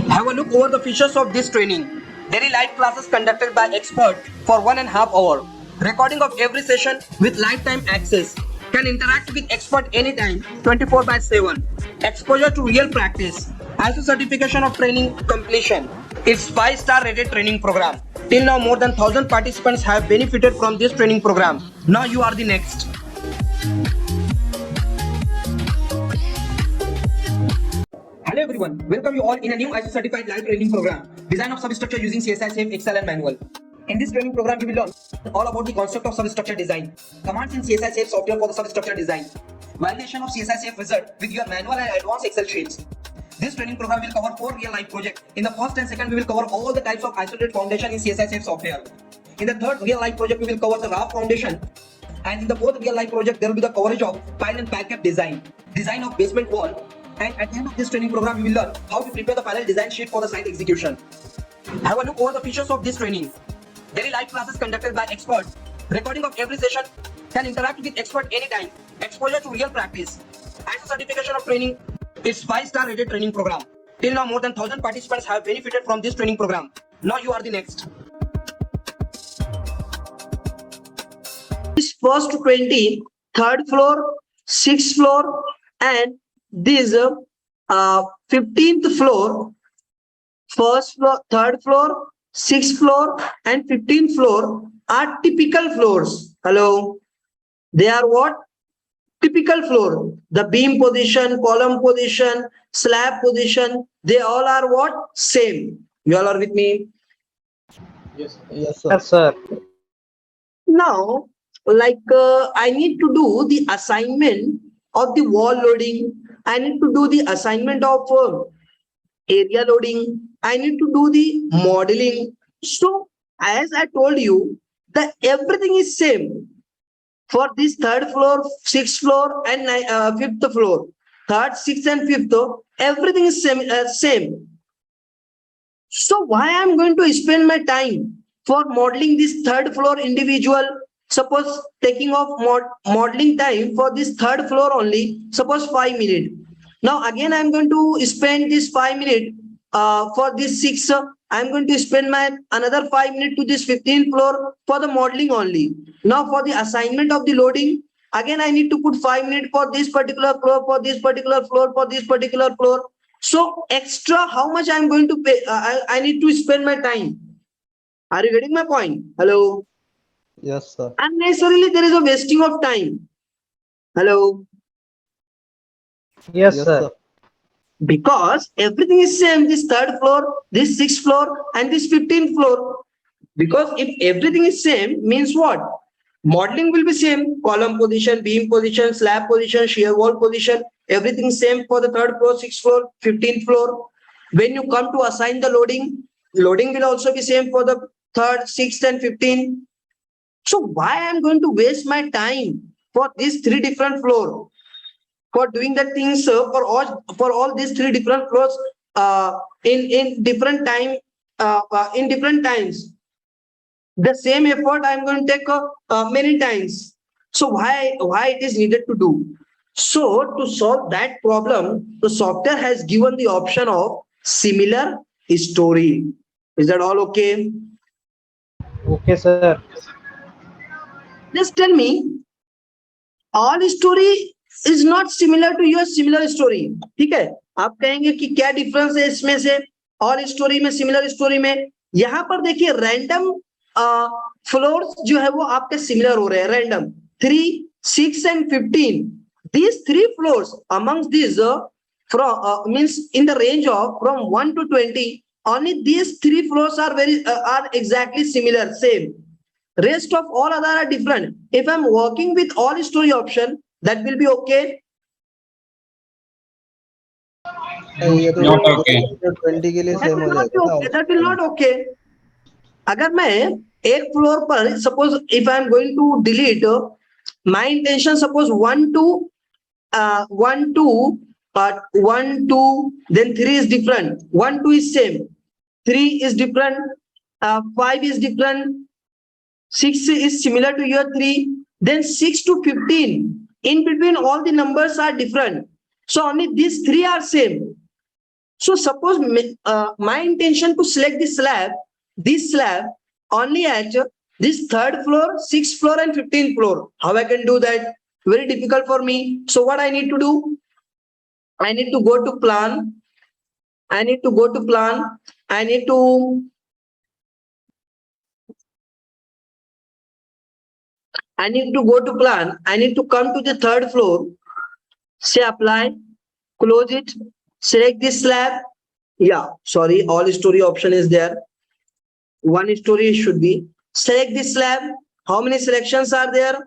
Have a look over the features of this training. Daily live classes conducted by expert for 1.5 hours. Recording of every session with lifetime access. Can interact with expert anytime, 24/7. Exposure to real practice. ISO certification of training completion. It's 5-star rated training program. Till now more than 1,000 participants have benefited from this training program. Now you are the next. Hello everyone, welcome you all in a new ISO certified live training program. Design of substructure using CSI Safe, Excel and manual. In this training program, you will learn all about the concept of substructure design, commands in CSI Safe software for the substructure design, validation of CSI Safe result with your manual and advanced Excel sheets. This training program will cover 4 real-life projects. In the first and second, we will cover all the types of isolated foundation in CSI Safe software. In the third real-life project, we will cover the raft foundation. And in the fourth real-life project, there will be the coverage of pile and parapet design, design of basement wall. And at the end of this training program, we will learn how to prepare the final design sheet for the site execution. Have a look over the features of this training. Daily live classes conducted by experts. Recording of every session. Can interact with expert anytime. Exposure to real practice. ISO certification of training. It's 5-star rated training program. Till now more than 1,000 participants have benefited from this training program. Now you are the next. This first 20, third floor, 6th floor, and this 15th floor, first floor, third floor, 6th floor and 15th floor are typical floors. Hello, they are what? Typical floor. The beam position, column position, slab position, they all are what? Same. You all are with me?
Yes.
Yes, sir.
Yes, sir.
Now, like I need to do the assignment of the wall loading. I need to do the assignment of area loading. I need to do the modeling. So as I told you, that everything is same for this third floor, 6th floor and 5th floor. Third, 6th and 5th, everything is same. So why I'm going to spend my time for modeling this third floor individual? Suppose taking off modeling time for this third floor only, suppose 5 minutes. Now again I'm going to spend this 5 minutes for this 6. I'm going to spend my another 5 minutes to this 15th floor for the modeling only. Now for the assignment of the loading, again I need to put 5 minutes for this particular floor, for this particular floor, for this particular floor. So extra how much I'm going to pay? I need to spend my time. Are you getting my point? Hello.
Yes, sir.
Unnecessarily there is a wasting of time. Hello.
Yes, sir.
Because everything is same, this third floor, this 6th floor and this 15th floor. Because if everything is same, means what? Modeling will be same, column position, beam position, slab position, shear wall position, everything same for the third floor, 6th floor, 15th floor. When you come to assign the loading, loading will also be same for the third, 6th and 15th. So why I'm going to waste my time for these 3 different floors? For doing the things for all these 3 different floors in different time in different times. The same effort I'm going to take many times. So why it is needed to do? So to solve that problem, the software has given the option of similar story. Is that all okay?
Okay, sir.
Just tell me, all story is not similar to your similar story. ठीक है, आप कहेंगे कि क्या difference है इसमें से और स्टोरी में, सिमिलर स्टोरी में? यहाँ पर देखिए रैंडम फ्लोर्स जो है वो आपके सिमिलर हो रहे हैं, random 3, 6 and 15. These 3 floors amongst these from means in the range of from 1 to 20, only these three floors are are exactly similar, same. Rest of all other are different. If I'm working with all story option, that will be okay.
ये तो
Not okay.
20 के लिए
That
same
will
हो
not be
जाएगा
okay. That will
ना
not okay. अगर मैं एक फ्लोर पर suppose if I am going to delete my intention suppose 1 to 1 2 but 1 2 then 3 is different, 1 2 is same, 3 is different, 5 is different, 6 is similar to your 3, then 6 to 15 in between all the numbers are different, so only these three are same. So suppose my intention to select this slab only at this third floor, sixth floor and 15th floor. How I can do that? Very difficult for me. So what I need to do? I need to go to plan. I need to go to plan. I need to go to plan. I need to come to the third floor. Say apply, close it, select this slab. Yeah, sorry, all story option is there. One story should be. Select this slab. How many selections are there?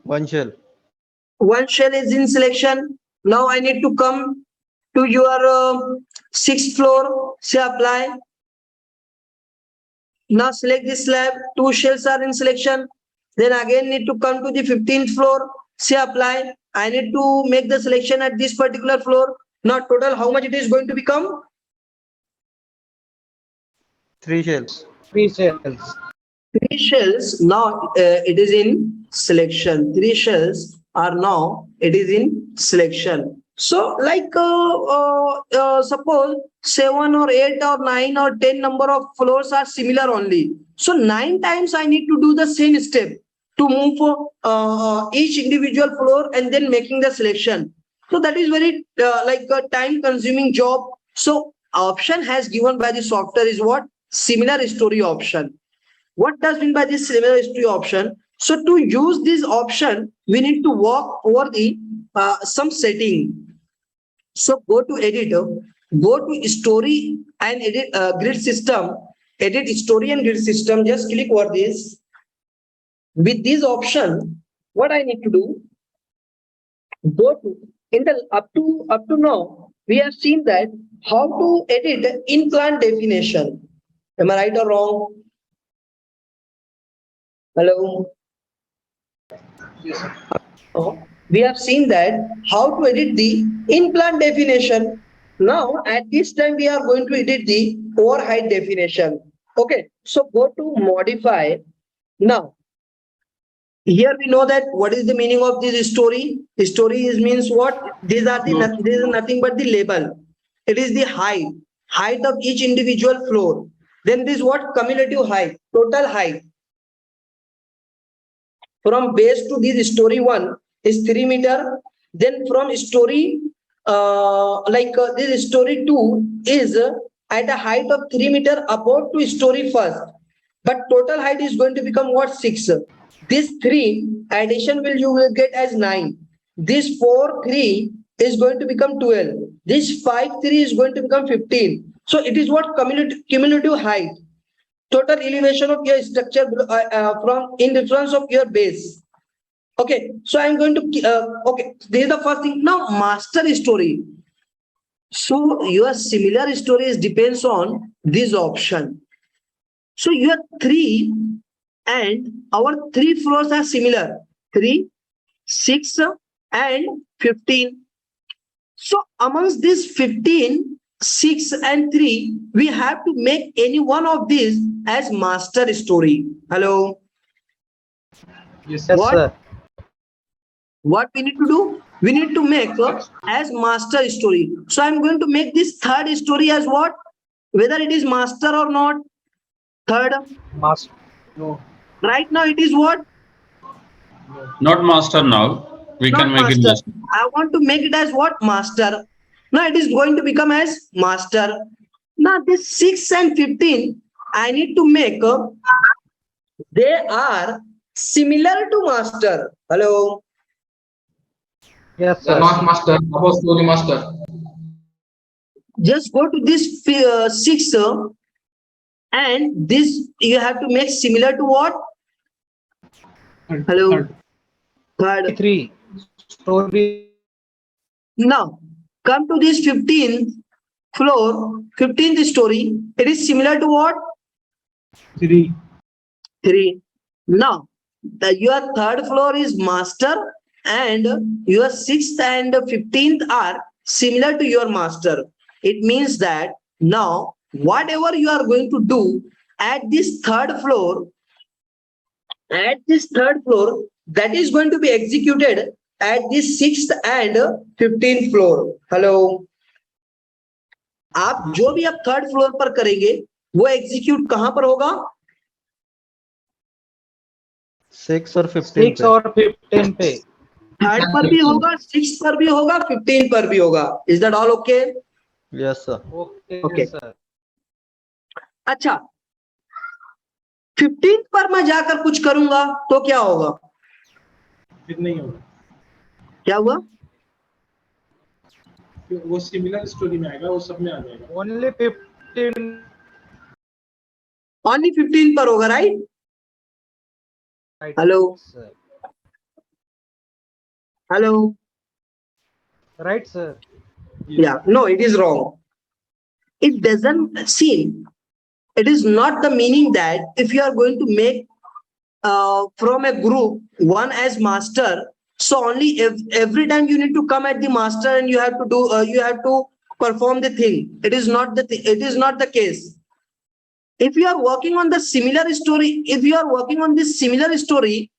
one shell.
One shell is in selection. Now I need to come to your sixth floor. Say apply. Now select this slab. Two shells are in selection. Then again need to come to the 15th floor. Say apply. I need to make the selection at this particular floor. Now total how much it is going to become?
3 shells.
3 shells.
3 shells. Now it is in selection. 3 shells are now it is in selection. So like suppose 7 or 8 or 9 or 10 number of floors are similar only. So 9 times I need to do the same step to move for each individual floor and then making the selection. So that is very like a time consuming job. So option has given by the software is what? Similar story option. What does mean by this similar history option? So to use this option, we need to walk over the some setting. So go to editor, go to story and edit grid system, edit story and grid system. Just click over this. With this option, what I need to do? Go to in the up to now, we have seen that how to edit in plan definition. Am I right or wrong? Hello.
Yes, sir.
We have seen that how to edit the in-plan definition. Now, at this time, we are going to edit the overheight definition. Okay, so go to modify. Now, here we know that what is the meaning of this story. Story is means what? These are the this is nothing but the label. It is the height of each individual floor. Then this what? Cumulative height, total height. From base to this story 1 is 3 meter. Then from story this story 2 is at a height of 3 meter above to story first. But total height is going to become what? 6. This 3 addition you will get as 9. This 4 3 is going to become 12. This 5 3 is going to become 15. So it is what? Cumulative height. Total elevation of your structure from in reference of your base. Okay, so I'm going to okay, this is the first thing. Now master story. So your similar stories depends on this option. So your 3 and our 3 floors are similar, 3 6 and 15. So amongst these 15, 6 and 3, we have to make any one of these as master story. Hello.
Yes,
Yes,
What?
sir.
What we need to do? We need to make as master story. So I'm going to make this third story as what? Whether it is master or not. Third.
Master.
no,
Right now it is what?
Not master now. We
Not
can make it
master.
master.
I want to make it as what? Master. Now it is going to become as master. Now this 6 and 15, I need to make they are similar to master. Hello.
Yes,
The
sir.
not master, above story master.
Just go to this six, and this you have to make similar to what? Hello, third.
3. Story.
Now come to this 15th floor, 15th story. It is similar to what?
3.
3. Now your third floor is master, and your 6th and 15th are similar to your master. It means that now whatever you are going to do at this third floor, that is going to be executed at this 6th and 15th floor. Hello, आप जो भी आप third floor पर करेंगे वो execute कहां पर होगा?
6 और 15
6
पे.
और 15 पे.
थर्ड पर भी होगा, 6 पर भी होगा, 15 पर भी होगा. Is that all okay?
Yes, sir.
Okay,
Okay.
sir.
अच्छा, 15 पर मैं जाकर कुछ करूंगा तो क्या होगा?
फिर नहीं होगा,
क्या हुआ?
फिर वो सिमिलर स्टोरी में आएगा, वो सब में आ जाएगा.
Only 15.
ओनली 15 पर होगा, right?
Right,
hello,
sir.
Hello.
Right, sir.
Yeah, no, it is wrong. It doesn't seem. It is not the meaning that if you are going to make from a group one as master, so only every time you need to come at the master and you have to do you have to perform the thing. It is not it is not the case. If you are working on the similar story, if you are working on this similar story,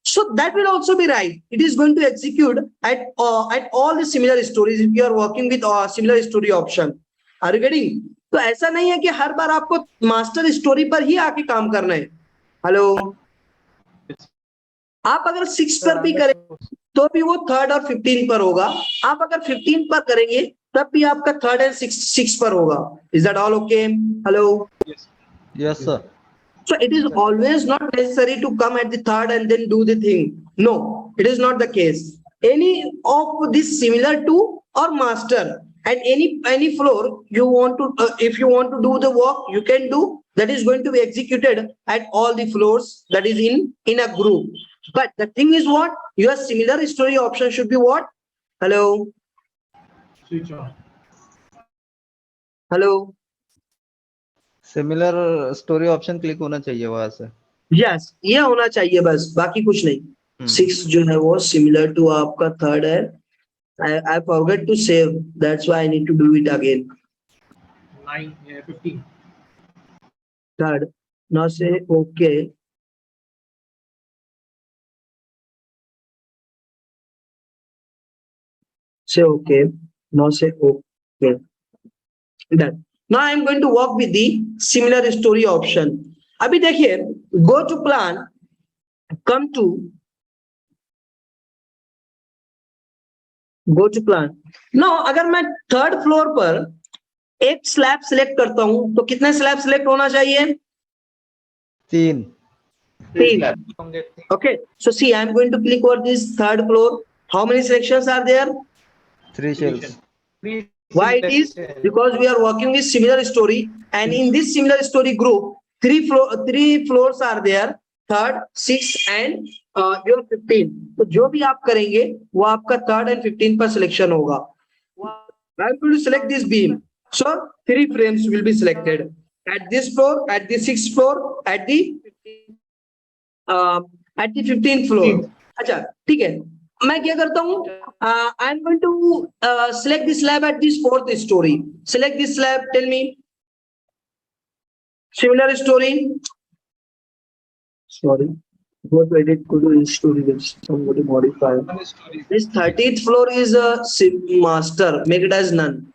so that will also be right. It is going to execute at all the similar stories if you are working with similar story option. Are you getting? तो ऐसा नहीं है कि हर बार आपको master story पर ही आके काम करना है. हेलो, आप अगर 6 पर भी करें तो भी वो थर्ड और 15 पर होगा. आप अगर 15 पर करेंगे तब भी आपका थर्ड एंड 6 पर होगा. Is that all okay? Hello.
Yes, sir.
So it is always not necessary to come at the third and then do the thing. No, it is not the case. Any of this similar to or master at any floor you want to if you want to do the work, you can do. That is going to be executed at all the floors that is in a group. But the thing is what? Your similar story option should be what? Hello,
switch on.
hello.
Similar story option click होना चाहिए वहां से.
Yes, ये होना चाहिए बस, बाकी कुछ नहीं. 6 जो है वो similar to आपका थर्ड है. I forgot to save. That's why I need to do it again.
9, 15.
Third. Now say okay. Say okay. Now say okay. Done. Now I am going to work with the similar story option. अभी देखिए, go to plan, come to go to plan. Now अगर मैं third floor पर एक slab select करता हूं तो कितने स्लैब सिलेक्ट होना चाहिए?
3.
3. Okay, so see, I am going to click over this third floor. How many sections are there?
3 shells.
Why it is? Because we are working with similar story, and in this similar story group, three floors are there. Third, 6 and your 15. तो जो भी आप करेंगे वो आपका third and 15 पर selection होगा. I am going to select this beam. So 3 frames will be selected at this floor, at the 6th floor, at the 15th floor. अच्छा, ठीक है. मैं क्या करता हूँ? I am going to select this slab at this 4th story. Select this slab. Tell me. Similar story. Sorry. Go to edit. Go to story. Somebody modify. This 30th floor is a master. Make it as none.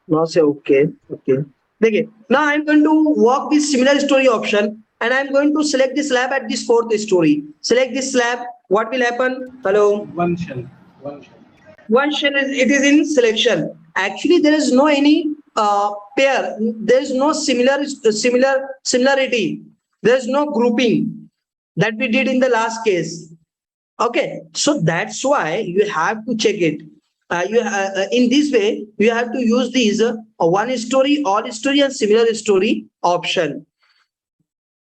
Now say okay. Okay. देखिए. Now I am going to work with similar story option. And I'm going to select the slab at this 4th story. Select this slab. What will happen? Hello.
One shell.
One shell it is in selection. Actually, there is no any pair. There is no similarity. There is no grouping that we did in the last case. Okay, so that's why you have to check it. In this way, you have to use these one story, all story, and similar story option.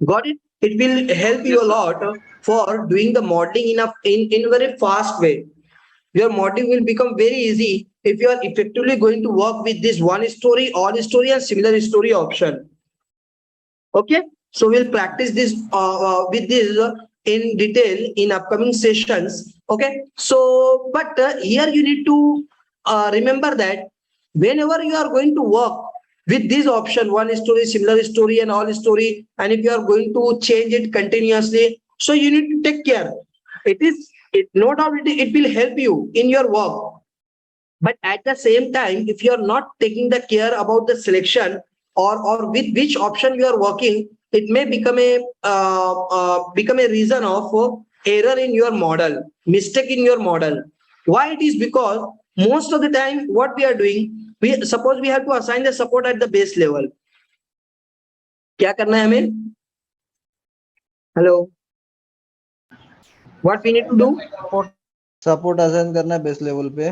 Got it? It will help you a lot for doing the modeling in a very fast way. Your modeling will become very easy if you are effectively going to work with this one story, all story, and similar story option. Okay, so we'll practice this with this in detail in upcoming sessions. Okay, so but here you need to remember that whenever you are going to work with this option, one story, similar story, and all story, and if you are going to change it continuously, so you need to take care. It no doubt it will help you in your work, but at the same time, if you are not taking the care about the selection or with which option you are working, it may become a reason of error in your model, mistake in your model. Why it is? Because most of the time what we are doing, we suppose we have to assign the support at the base level. क्या करना है हमें? Hello, what we need to do?
Support assign करना है base level पे.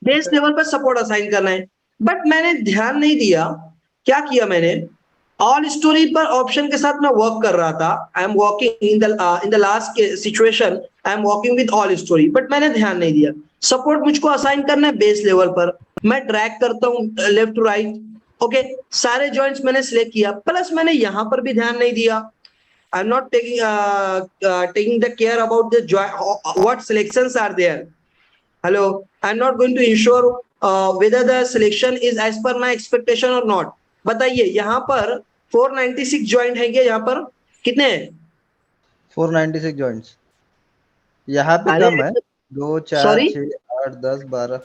Base level पर support assign करना है, बट मैंने ध्यान नहीं दिया. क्या किया मैंने? ऑल स्टोरी पर ऑप्शन के साथ मैं वर्क कर रहा था. I am working in the last situation, I am working with all story, but मैंने ध्यान नहीं दिया. सपोर्ट मुझको असाइन करना है बेस लेवल पर. मैं ड्रैग करता हूँ लेफ्ट टू राइट. ओके, सारे जॉइंट्स मैंने सिलेक्ट किया, प्लस मैंने यहां पर भी ध्यान नहीं दिया. I am not taking the care about the what selections are there. Hello, I'm not going to ensure whether the selection is as per my expectation or not. बताइए यहाँ पर 496 ज्वाइंट है क्या? यहाँ पर कितने हैं?
496 जॉइंट्स. यहाँ पे
अरे,
कम है. 2 4
Sorry?
6 8 10 12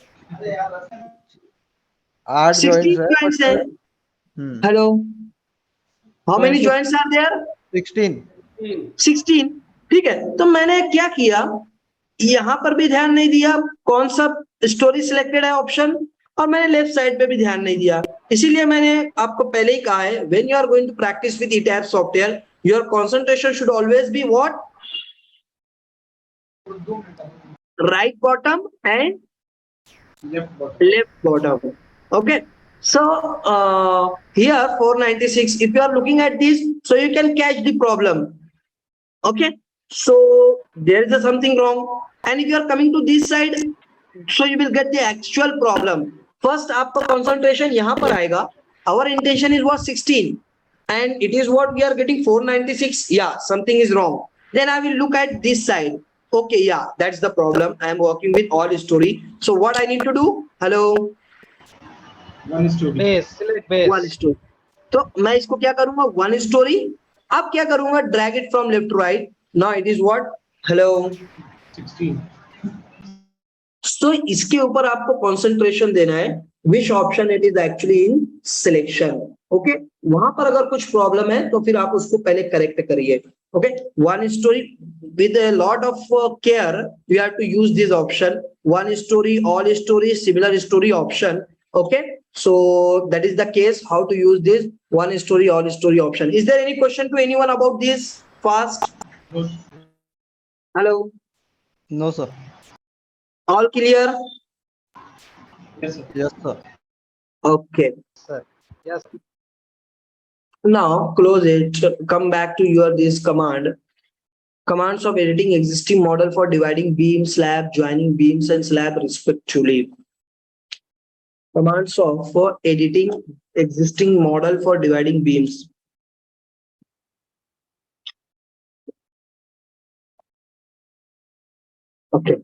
8
16
जॉइंट्स है.
joints है.
हम्म.
Hello, how many joints are there?
16.
16. ठीक है, तो मैंने क्या किया, यहाँ पर भी ध्यान नहीं दिया कौन सा स्टोरी सिलेक्टेड है ऑप्शन, और मैंने लेफ्ट साइड पे भी ध्यान नहीं दिया. इसीलिए मैंने आपको पहले ही कहा है, when you are going to practice with ETABS software, your concentration should always be what? Right bottom and left bottom. Okay, so here 496, if you are looking at this, so you can catch the problem. Okay, so there is something wrong, and if you are coming to this side, so you will get the actual problem. First आपका concentration यहाँ पर आएगा. Our intention is what? 16, and it is what we are getting 496. Yeah, something is wrong. Then I will look at this side. Okay, yeah, that's the problem. I am working with all story. So what I need to do? Hello,
One story.
Base, select base.
one story. तो मैं इसको क्या करूंगा? One story. अब क्या करूंगा? Drag it from left to right. Now it is what? Hello.
16.
So इसके ऊपर आपको कंसंट्रेशन देना है. Which option it is actually in selection. Okay. वहां पर अगर कुछ प्रॉब्लम है तो फिर आप उसको पहले करेक्ट करिए. Okay. One story with a lot of care. We have to use this option. One story, all story, similar story option. Okay. So that is the case. How to use this one story, all story option. Is there any question to anyone about this? Fast. Hello.
No sir.
All clear?
Yes, sir.
Yes sir.
Okay.
Sir. Yes.
Now close it. Come back to your this command. Commands of editing existing model for dividing beam, slab, joining beams and slab respectively. Commands of for editing existing model for dividing beams. Okay.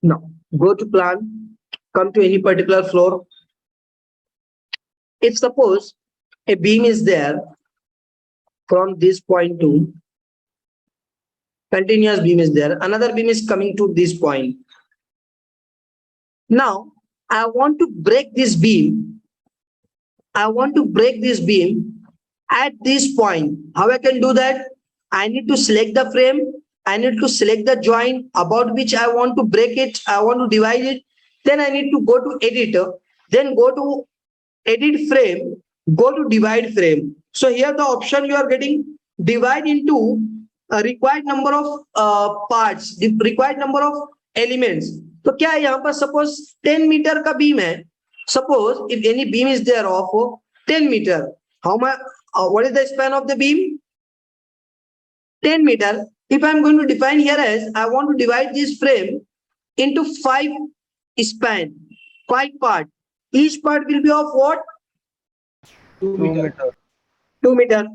Now go to plan. Come to any particular floor. If suppose a beam is there from this point to continuous beam is there, another beam is coming to this point. Now I want to break this beam. I want to break this beam at this point. How I can do that? I need to select the frame. I need to select the joint about which I want to break it. I want to divide it. Then I need to go to editor. Then go to edit frame. Go to divide frame. So here the option you are getting, divide into required number of parts, the required number of elements. तो क्या है यहाँ पर suppose 10 metre का beam है, suppose if any beam is there of 10 meter, how much, what is the span of the beam? 10 meter. If I'm going to define here as I want to divide this frame into 5 span, 5 part, each part will be of what?
2
2
meter.
meter.
2 meter.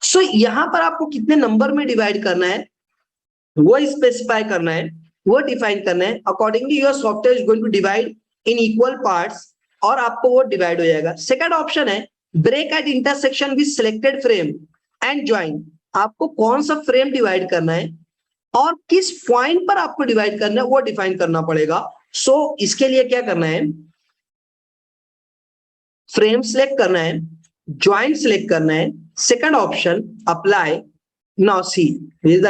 So यहाँ पर आपको कितने number में divide करना है वो specify करना है, वो डिफाइन करना है. Accordingly your software is going to divide in equal parts और आपको वो डिवाइड हो जाएगा. सेकंड ऑप्शन है break at intersection with selected frame and join. आपको कौन सा फ्रेम डिवाइड करना है और किस पॉइंट पर आपको डिवाइड करना है वो डिफाइन करना पड़ेगा. सो इसके लिए क्या करना है, फ्रेम सिलेक्ट करना है, ज्वाइंट सिलेक्ट करना है. Second option apply. Now see is the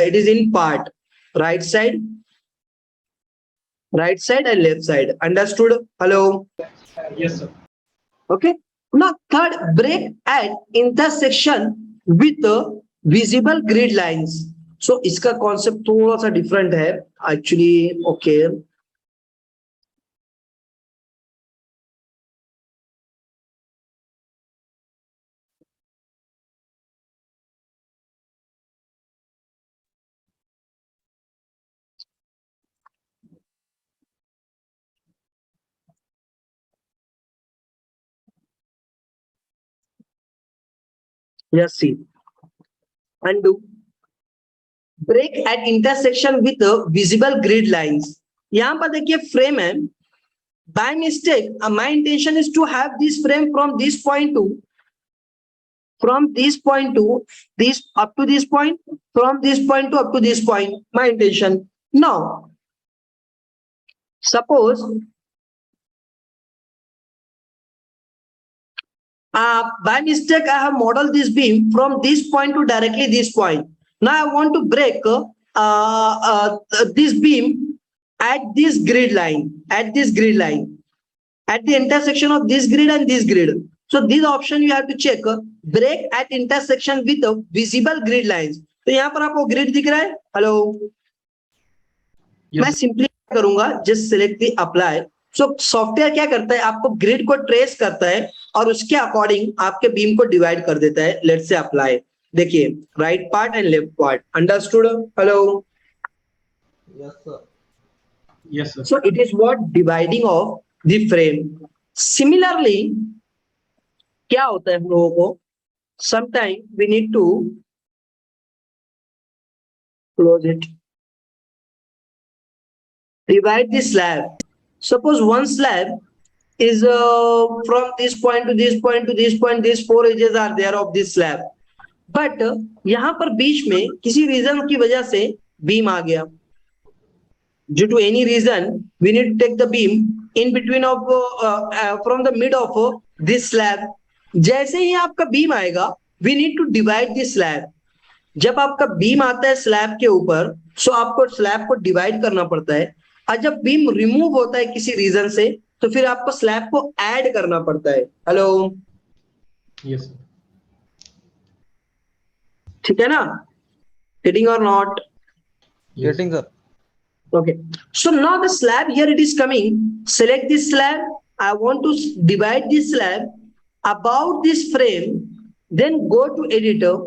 it is in part, right side and left side. Understood? Hello?
Yes, sir.
Okay. Now third, break at intersection with the visible grid lines. So इसका concept थोड़ा सा different है actually. Okay. Yes, see. Undo. Break at intersection with the visible grid lines. यहाँ पर देखिए frame है. By mistake, my intention is to have this frame from this point to this up to this point, from this point to up to this point. My intention. Now, suppose by mistake I have modeled this beam from this point to directly this point. Now I want to break this beam at this grid line, at the intersection of this grid and this grid. So this option you have to check, break at intersection with the visible grid lines. तो यहाँ पर आपको grid दिख रहा है. Hello, मैं simply करूंगा just select the apply. So software क्या करता है, आपको ग्रिड को ट्रेस करता है और उसके अकॉर्डिंग आपके बीम को डिवाइड कर देता है. Let's say apply. देखिए right part and left part. Understood? Hello?
Yes, sir.
Yes, sir.
So it is what dividing of the frame. Similarly, क्या होता है हम लोगों को, sometime we need to close it. Divide the slab. Suppose one slab is from this point to this point to this point. These 4 edges are there of this slab. But यहाँ पर बीच में किसी रीजन की वजह से beam आ गया. Due to any reason, we need to take the beam in between of from the mid of this slab. जैसे ही आपका बीम आएगा, we need to divide the slab. जब आपका बीम आता है स्लैब के ऊपर, सो आपको स्लैब को डिवाइड करना पड़ता है. और जब बीम रिमूव होता है किसी रीजन से, तो फिर आपको स्लैब को ऐड करना पड़ता है. हेलो?
Yes, sir.
ठीक है ना? Getting or not?
Getting, sir.
Okay. So now the slab here it is coming. Select this slab. I want to divide this slab about this frame. Then go to editor.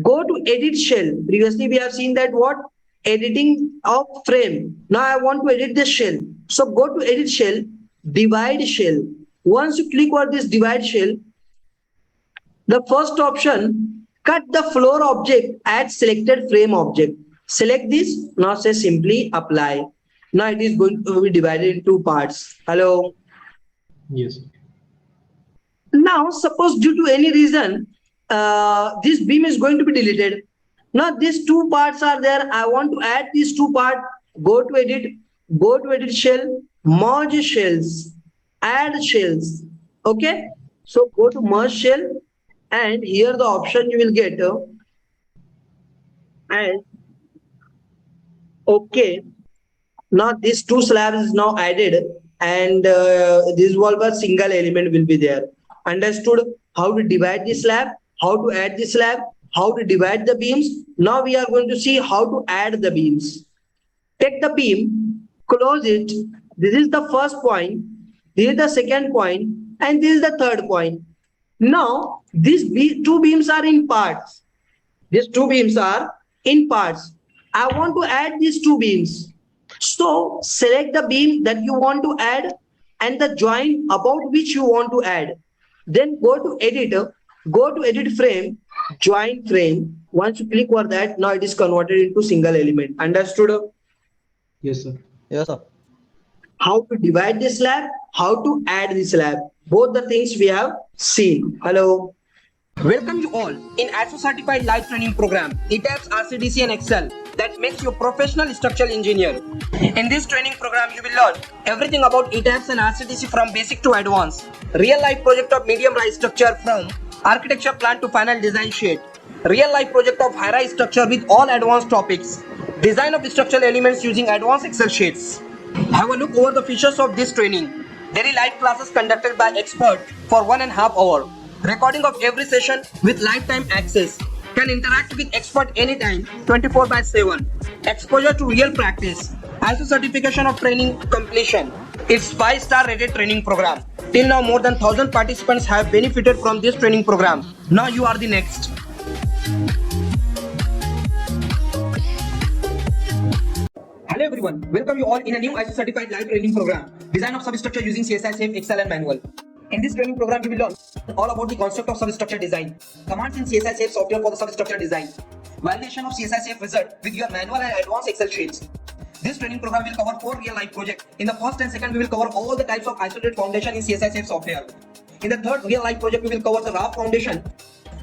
Go to edit shell. Previously we have seen that what? Editing of frame. Now I want to edit the shell. So go to edit shell. Divide shell. Once you click on this divide shell, the first option, cut the floor object at selected frame object. Select this. Now say simply apply. Now it is going to be divided in 2 parts. Hello?
Yes, sir.
Now suppose due to any reason this beam is going to be deleted. Now these 2 parts are there. I want to add these 2 parts. Go to edit shell, merge shells, add shells. Okay. So go to merge shell and here the option you will get and okay. Now these 2 slabs is now added and this wall bar single element will be there. Understood how to divide the slab, how to add the slab, how to divide the beams. Now we are going to see how to add the beams. Take the beam, close it. This is the first point, this is the second point, and this is the third point. Now these two beams are in parts. These two beams are in parts. I want to add these two beams. So select the beam that you want to add and the joint about which you want to add. Then go to editor, go to edit frame, join frame. Once you click over that, now it is converted into single element. Understood?
Yes, sir.
Yes, sir.
How to divide the slab, how to add the slab. Both the things we have seen. Hello. Welcome you all in ASO certified live training program, ETABS RCDC and Excel that makes you a professional structural engineer. In this training program, you will learn everything about ETABS and RCDC from basic to advanced. Real life project of medium rise structure from architecture plan to final design sheet. Real life project of high rise structure with all advanced topics. Design of structural elements using advanced Excel sheets. Have a look over the features of this training. Daily live classes conducted by expert for 1.5 hours. Recording of every session with lifetime access. Can interact with expert anytime, 24/7. Exposure to real practice. ISO certification of training completion. It's 5-star rated training program. Till now, more than 1,000 participants have benefited from this training program. Now you are the next. Hello everyone, welcome you all in a new ISO certified live training program. Design of substructure using CSI Safe, Excel and manual. In this training program, you will learn all about the concept of substructure design, commands in CSI Safe software for the substructure design, validation of CSI Safe result with your manual and advanced Excel sheets. This training program will cover 4 real-life projects. In the first and second, we will cover all the types of isolated foundation in CSI Safe software. In the third real-life project, we will cover the raft foundation.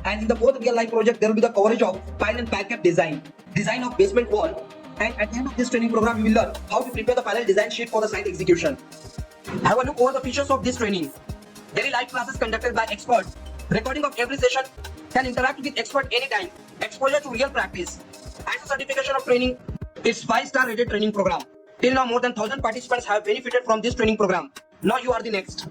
And in the fourth real-life project, there will be the coverage of pile and parapet design, design of basement wall. And at the end of this training program, we will learn how to prepare the final design sheet for the site execution. Have a look over the features of this training. Daily live classes conducted by experts. Recording of every session. Can interact with expert anytime. Exposure to real practice. ISO certification of training. It's 5-star rated training program. Till now, more than 1,000 participants have benefited from this training program. Now you are the next.